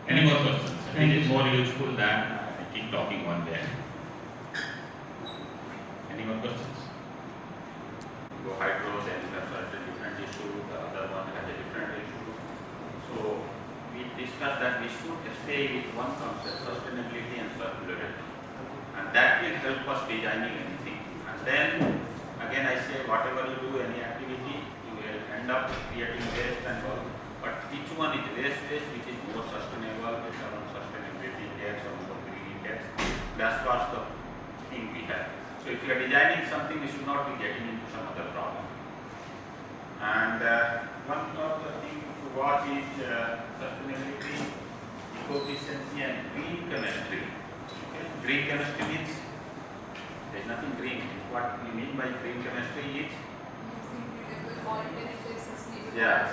Any more questions? Thank It you, is sir. more useful than I keep talking one day. Any more questions? Go hydro, then that's a different issue, the other one has a different issue. So we discussed that we should stay with one concept, sustainability and circularity. And that will help us designing anything. And then again I say whatever you do, any activity, you will end up creating waste and all. But each one is less waste, which is more sustainable, based on sustainability index or more green index. That's what's the thing we have. So if you are designing something, we should not be getting into some other problem. And one of the things to watch is sustainability, eco-efficiency and green chemistry. Okay? Green chemistry means there is nothing green. What we mean by green chemistry is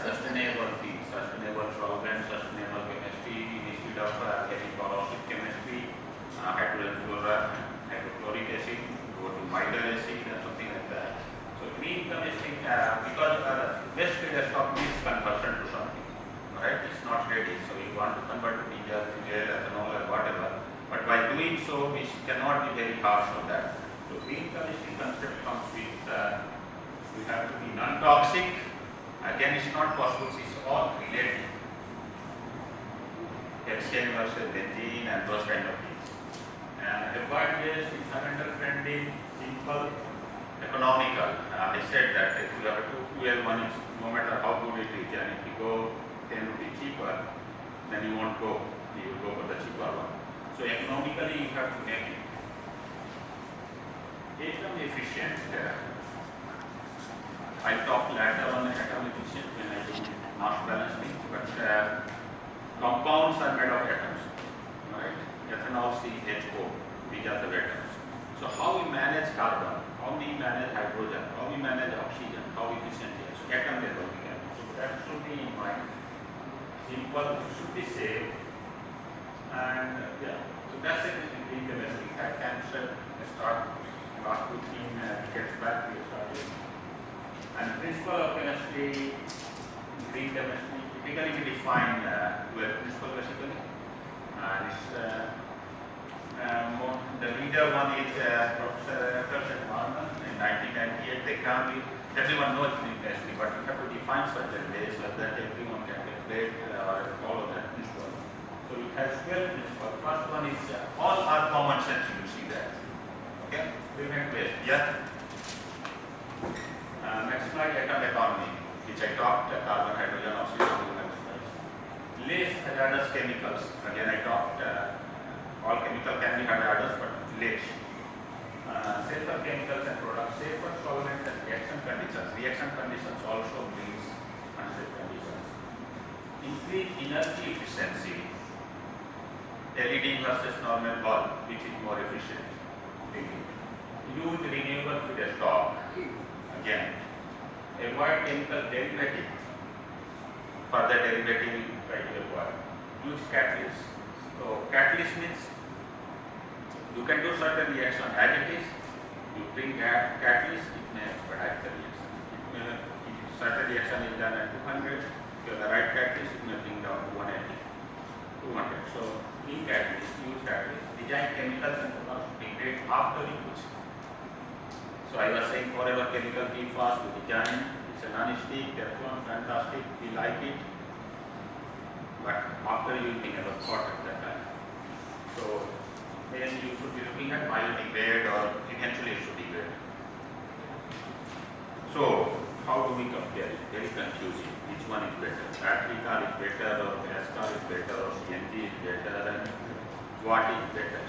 sustainable things, sustainable solvent, sustainable chemistry, instead of getting corrosive chemistry, hydrogen fluoride, hydrochloric acid, go to mild acid and something like that. So green chemistry, because best feedstock means conversion to something, right? It's not ready. So you want to convert to diesel, fuel, ethanol or whatever. But by doing so, we cannot be very harsh on that. So green chemistry concept comes with, we have to be non-toxic. Again, it's not possible, it's all related. Hexane versus benzene and those kind of things. And advantage is environmental friendly, simple, economical. I said that if you have a fuel one, is no matter how good it is, and if you go 10 rupees cheaper, then you won't go. You will go for the cheaper one. So economically, you have to make it. Atom efficient. I talk later on atom efficient when I do mass balance things, but compounds are made of atoms, right? Ethanol, CHO, these are the atoms. So how we manage carbon, how we manage hydrogen, how we manage oxygen, how efficiently, so atom level we can. So that should be in mind. Simple, should be safe, and yeah, so that's it in green chemistry. I can start last 15 gets back, we started. And principle of chemistry, green organic chemistry, typically we define 12 principles basically. And it's, the leader one is Professor Warner in 1998. They can be, everyone knows it industry, but you have to define certain ways so that everyone can calculate or follow that principle. So it has 12 principles. First one is all are common sense, you see that. Okay? Different ways. Yeah. Next slide, atom economy, which I talked, carbon, hydrogen, oxygen, less hazardous chemicals. Again, I talked, all chemical can be hazardous, but less. Safer chemicals and products, safer solvents and reaction conditions. Reaction conditions also brings unsafe conditions. Increase energy efficiency. LED versus normal bulb, which is more efficient. Use renewable feedstock. Again, avoid chemical derivative. Further derivative you try to avoid. Use catalyst. So catalyst means you can do certain reaction as it is. You bring catalyst, it may expedite the reaction. If certain reaction is done at 200, if you have the right catalyst, it may bring down to 180, 200. So bring catalyst, use catalyst. Design chemicals and products degrade after use. So I was saying forever chemical PFAS we design, it's a non-stick, Teflon, fantastic, we like it. But after using never thought at that time. So then you should be looking at biodegrade or eventually it should degrade. So how do we compare it? Very confusing. Which one is better? Battery car is better or gas car is better or CNG is better and what is better?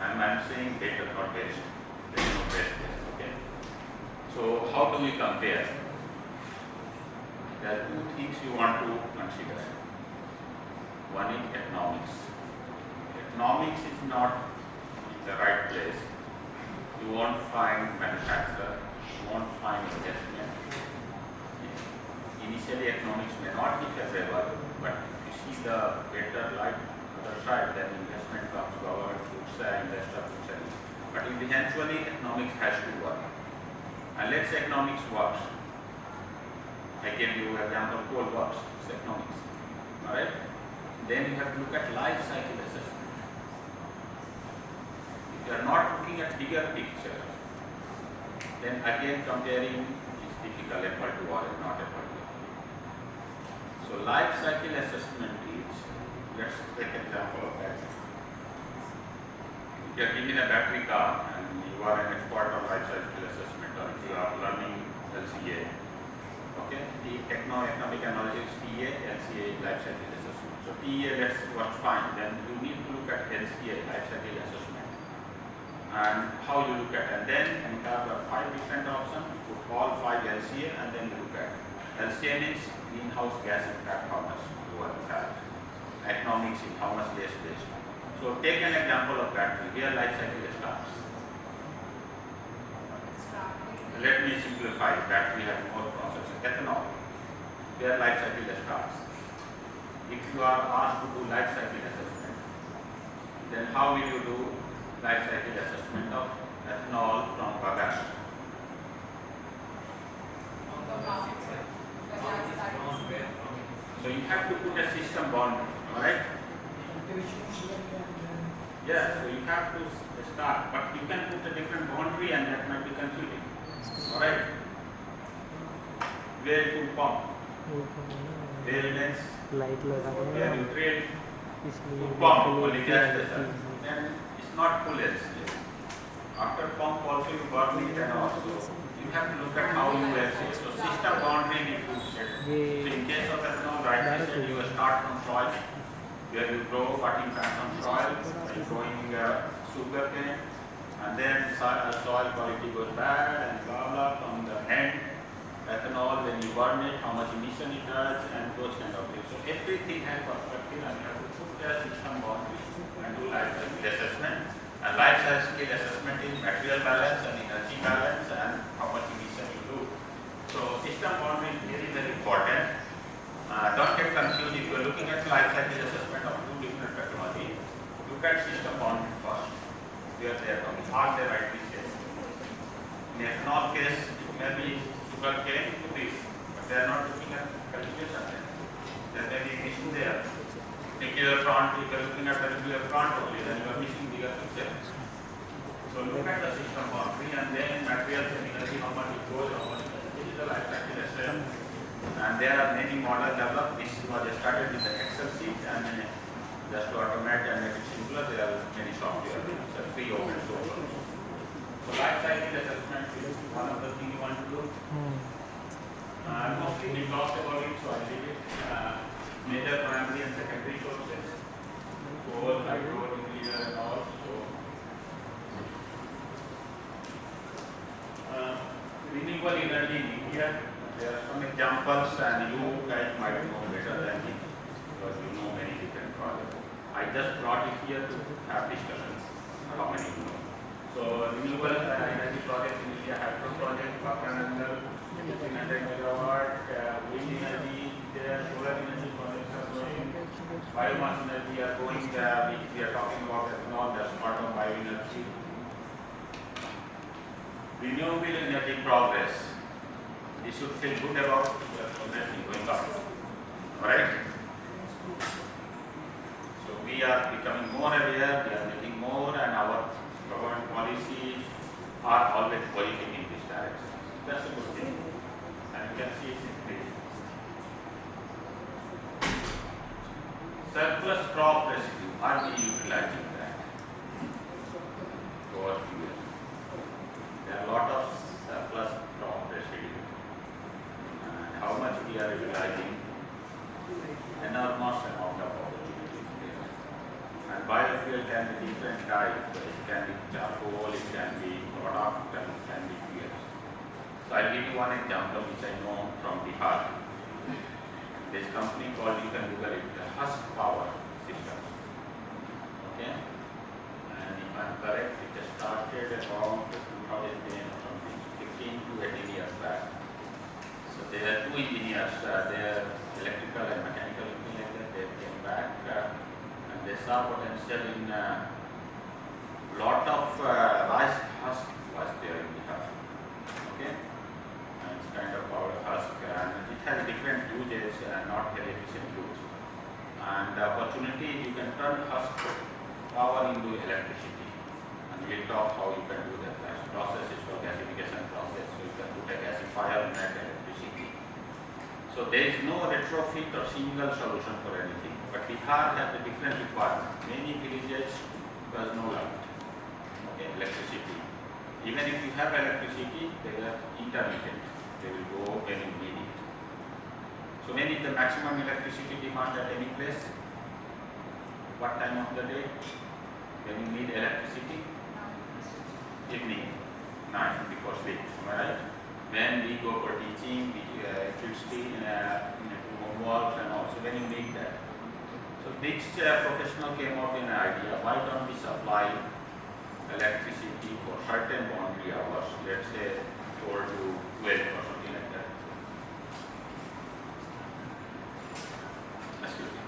I'm saying better, not best. There is no best there. Okay. So how do we compare? There are two things you want to consider. One is economics. Economics is not in the right place. You won't find manufacturer, you won't find investment. Initially economics may not be favorable, but if you see the better light other side, then investment comes, government puts investor puts in. But eventually economics has to work. And let's say economics works. I give you an example, coal works, it's economics. Alright? Then you have to look at life cycle assessment. If you are not looking at bigger picture, then again comparing is difficult, apple to orange, not apple to apple. So life cycle assessment is, let's take an example of that. If you are given a battery car and you are an expert of life cycle assessment or if you are learning LCA, okay, the economic analysis is PA, LCA is life cycle assessment. So PA, that's what's fine. Then you need to look at LCA, life cycle assessment, and how you look at it. And then you have 5 different options. You put all 5 LCA, and then you look at LCA means greenhouse gas impact, how much you want to have. Economics is how much gas waste. So take an example of battery. Here life cycle starts. Let me simplify. Battery has more process. Ethanol. Their life cycle starts. If you are asked to do life cycle assessment, then how will you do life cycle assessment of ethanol from bagasse? So you have to put a system boundary, alright? Yeah, so you have to start, but you can put a different boundary and that might be confusing. Alright? Where to pump? Where lens? Where you drill? To pump only gas station. Then it's not full LCA. After pump also you burn it and also you have to look at how you LCA. So system boundary need to set. So in case of ethanol, right, you start from soil, where you grow 14 plants on soil, by growing sugar cane, and then soil quality goes bad and blah blah from the end. Ethanol, when you burn it, how much emission it does, and those kind of things. So everything has perspective, and you have to put the system boundary and do life cycle assessment. And life cycle assessment is material balance and energy balance and how much emission you do. So system boundary is very, very important. Don't get confused if you are looking at life cycle assessment of 2 different technology. Look at system boundary first. Where they are coming. Are they rightly said? In ethanol case, it may be sugar cane to this. But they are not looking at calculation then. There may be an issue there. Nuclear plant, if you are looking at the nuclear plant only, then you are missing bigger picture. So look at the system boundary and then materials and energy, how much it goes, how much this is the life cycle estimate. And there are many models developed. This was started with the Excel sheet and just to automate and make it simpler, there are many software. It's a free open source. So life cycle assessment is one of the things you want to do. Mostly we talked about it, so I did it. Major primary and secondary sources, coal, hydro, nuclear and all. So renewable energy in India, there are some examples and you guys might know better than me because you know many different projects. I just brought it here to have discussions, how many you know. So renewable energy projects in India, hydro project, Pakanangal, 1500 megawatt, wind energy, there solar energy projects are going, biomass energy are going, which we are talking about ethanol, that's part of bioenergy. Renewable energy progress. You should feel good about progressing going up. Alright? So we are becoming more aware, we are making more, and our government policies are always pointing in this direction. That's a good thing. And you can see it increasing. Surplus crop residue, are we utilizing that for fuel? There are a lot of surplus crop residue. And how much we are utilizing? Enormous amount of opportunities there. And biofuel can be different types. It can be charcoal, it can be product, and it can be fuel. So I'll give you one example which I know from Bihar. This company called, you can Google it, Husk Power Systems. Okay? And if I'm correct, it started around 2010 or something, 15 to 18 years back. So there are two engineers, they are electrical and mechanical engineers, they came back and they saw potential in lot of rice husk was there in Bihar. Okay? And it's kind of powder husk and it has different uses and not very efficient use. And the opportunity you can turn husk power into electricity. And we'll talk how you can do that. Process is called gasification process. So you can put a gasifier and make electricity. So there is no retrofit or single solution for anything. But Bihar has a different requirement. Many villages there's no light. Okay, electricity. Even if you have electricity, they are intermittent. They will go when you need it. So when is the maximum electricity demand at any place? What time of the day? When you need electricity? Evening, night, before sleep. Right? When we go for teaching, electricity, homework and also when you need that. So this professional came out with an idea, why don't we supply electricity for certain boundary hours, let's say 4 to 12 or something like that. Excuse me.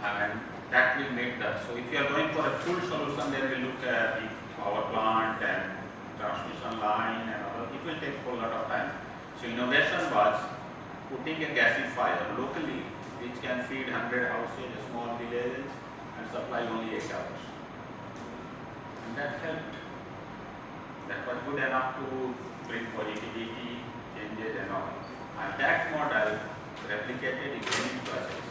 And that will make that. So if you are going for a full solution, then we look at the power plant and transmission line and all. It will take a whole lot of time. So innovation was putting a gasifier locally, which can feed 100 houses, small villages, and supply only 8 hours. And that helped. That was good enough to bring positivity, changes and all. And that model replicated in many processes.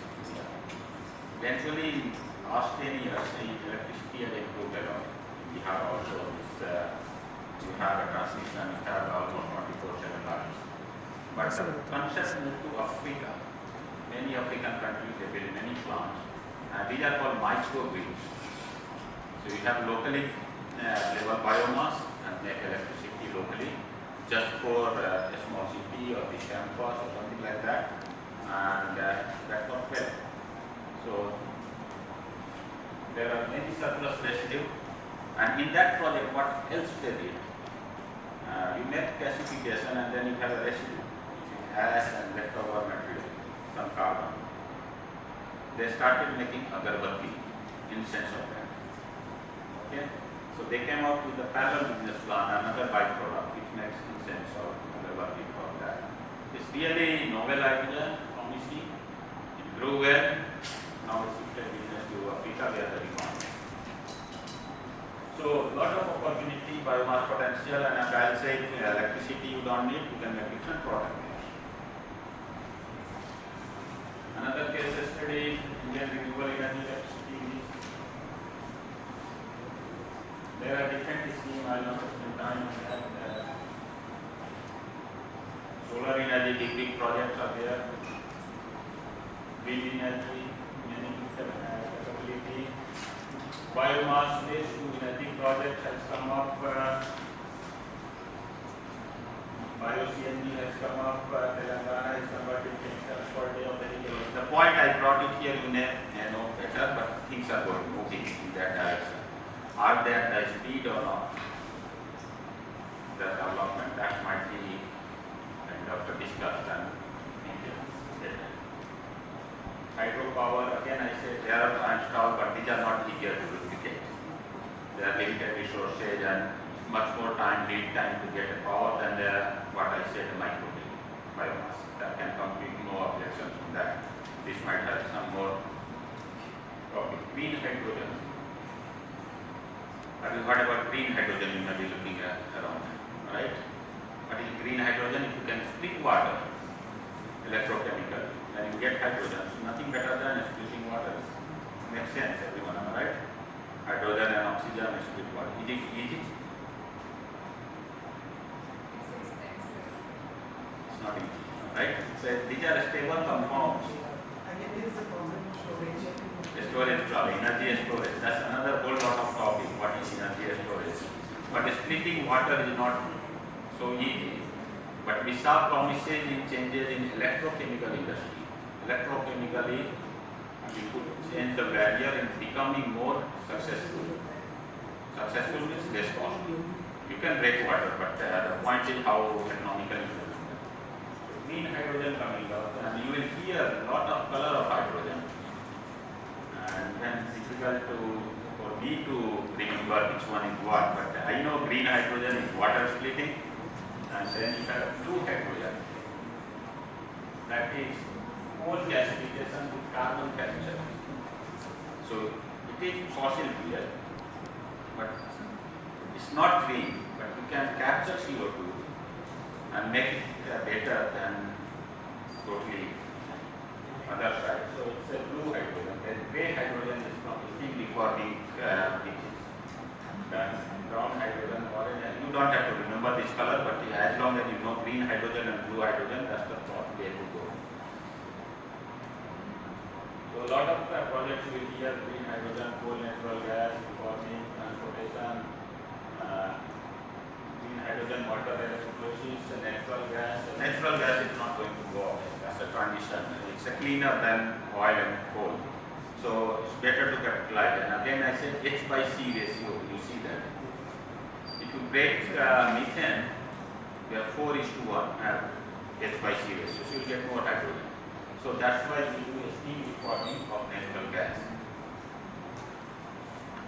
Eventually, last 10 years, the electricity has improved a lot. We have also this, we have a transmission, we have almost 24/7 lines. But the concept moved to Africa. Many African countries, they build many plants. These are called microgrids. So you have locally level biomass and make electricity locally just for a small city or the campus or something like that. And that worked well. So there are many surplus residue. And in that project, what else they did? You make gasification and then you have a residue, which is ash and leftover material, some carbon. They started making agarbatti, incense of that. Okay? So they came out with a parallel business plan, another byproduct, which makes incense or agarbatti from that. It's really novel idea, promising, it grew well. Now it's shifted business to Africa where the demand. So lot of opportunity, biomass potential, and as I'll say, if electricity you don't need, you can make different product there. Another case study, Indian renewable energy electricity. There are different schemes, I will not spend time on that. Solar energy, big projects are there. Wind energy, many capability. Biomass waste to energy project has come up. Bio-CNG has come up. Telangana is converting chemicals per day of vehicles. The point I brought it here, you know better, but things are going moving in that direction. Are there the speed or not? The development that might be kind of discussed and hydropower, again I said they are installed, but these are not easier to duplicate. They are limited resources and much more lead time to get a power than what I said, micro biomass. That can complete no objections from that. This might have some more topic. Green hydrogen. Have you heard about green hydrogen? You may be looking at around, right? What is green hydrogen? If you can split water, electrochemical, then you get hydrogen. So nothing better than splitting water. Makes sense, everyone, am I right? Hydrogen and oxygen and split water. Is it easy? It's not easy, right? So these are stable compounds. Storage problem, energy storage. That's another whole lot of topic. What is energy storage? But splitting water is not so easy. But we saw promises in changes in electrochemical industry. Electrochemically, we could change the barrier in becoming more successful. Successful means less costly. You can break water, but the point is how economical it is. So green hydrogen coming up, and you will hear a lot of color of hydrogen. And then it's difficult for me to remember which one is what, but I know green hydrogen is water splitting, and then you have blue hydrogen. That is coal gasification with carbon capture. So it is fossil fuel, but it's not green, but you can capture CO2 and make it better than totally other side. So it's a blue hydrogen. Then gray hydrogen is promising reforming beaches. Brown hydrogen, orange, you don't have to remember this color, but as long as you know green hydrogen and blue hydrogen, that's the way to go. So a lot of projects will hear green hydrogen, coal, natural gas, reforming, transportation, green hydrogen, water electrolysis, natural gas. Natural gas is not going to go as a transition. It's a cleaner than oil and coal. So it's better to capitalize. And again I said H/C ratio, you see that. If you break methane, we have 4:1 have H/C ratio, so you get more hydrogen. So that's why we do a steam reforming of natural gas.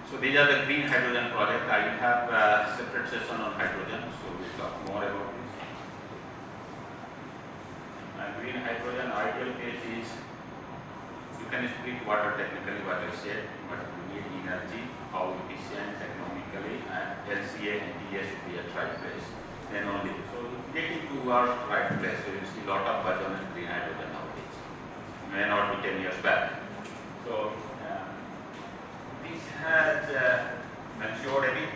So these are the green hydrogen projects. I will have a separate session on hydrogen, so we'll talk more about this. And green hydrogen ideal case is you can split water technically, what I said, but you need energy, how efficient, economically, and LCA and TS should be at right place. Then only. So getting towards right place, so you see a lot of buzz on green hydrogen nowadays. May not be 10 years back. So this has matured a bit.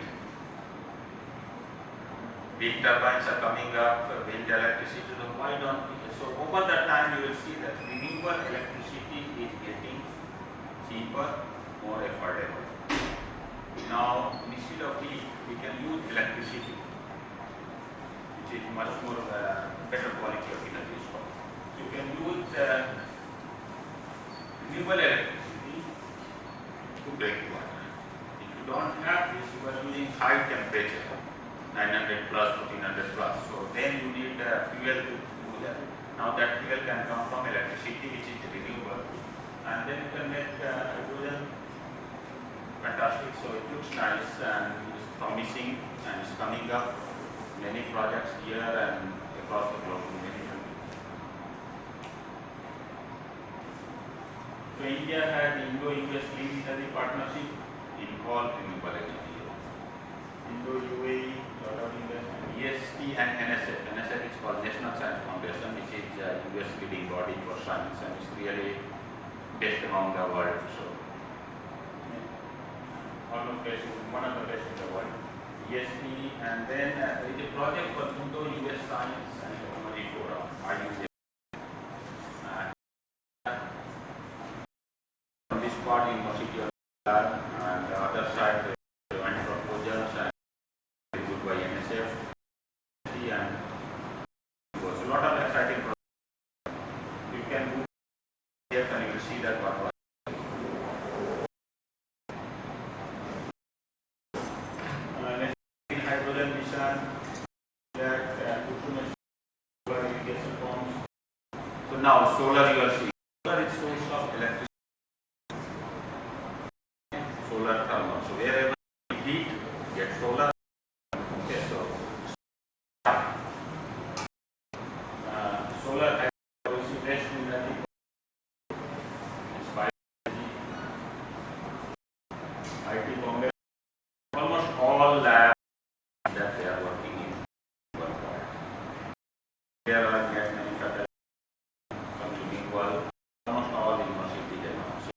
Wind turbines are coming up, wind electricity. So why don't we? So over the time you will see that renewable electricity is getting cheaper, more affordable. Now instead of heat, we can use electricity, which is much more better quality of energy source. You can use renewable electricity to break water. If you don't have this, you are using high temperature, 900 plus, 1400 plus. So then you need fuel to do that. Now that fuel can come from electricity, which is renewable, and then you can make hydrogen. Fantastic. So it looks nice and it's promising and it's coming up. Many projects here and across the globe in many countries. So India had the Indo-US Link as a partnership in all renewable energy. Indo-UAE, lot of investment, EST and NSF. NSF is called National Science Foundation, which is US leading body for science and is really best among the world. So almost best, one of the best in the world. EST, and then there is a project for Indo-US Science and Technology Forum. On this part, University of and the other side, the joint proposals and good by NSF, and it was a lot of exciting projects. You can move here and you will see that what was. Hydrogen mission, that solar irrigation pumps. So now solar you are seeing. Solar is source of electricity. Solar thermal. So wherever you heat, get solar. Okay, so solar also best energy. Inspired energy. IT Bombay. Almost all labs that they are working in worldwide. There are yet many faculty consuming world. Almost all universities and all. So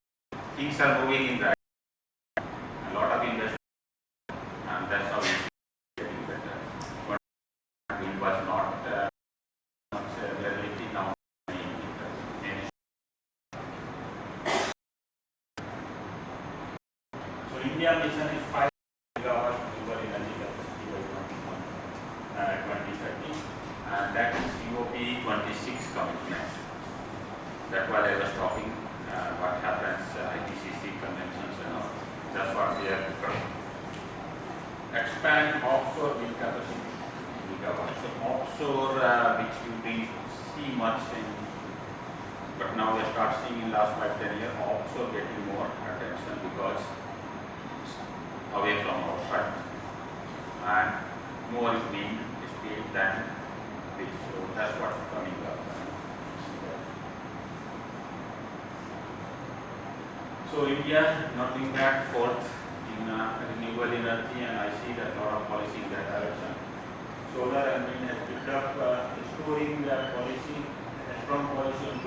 things are moving in that. A lot of investment, and that's how it's getting better. But it was not much reality now. So India mission is 5 gigawatt renewable energy capacity by 2030, and that is COP 26 commitment. That's what I was talking. What happens, IPCC conventions and all. That's what we have to cover. Expand offshore wind capacity gigawatt. So offshore, which you didn't see much in, but now we start seeing in last 5-10 years, offshore getting more attention because it's away from our side, and more wind speed than this. So that's what's coming up. So India nothing back fourth in renewable energy, and I see that a lot of policy in that direction. Solar and wind has picked up, restoring the policy, a strong policy on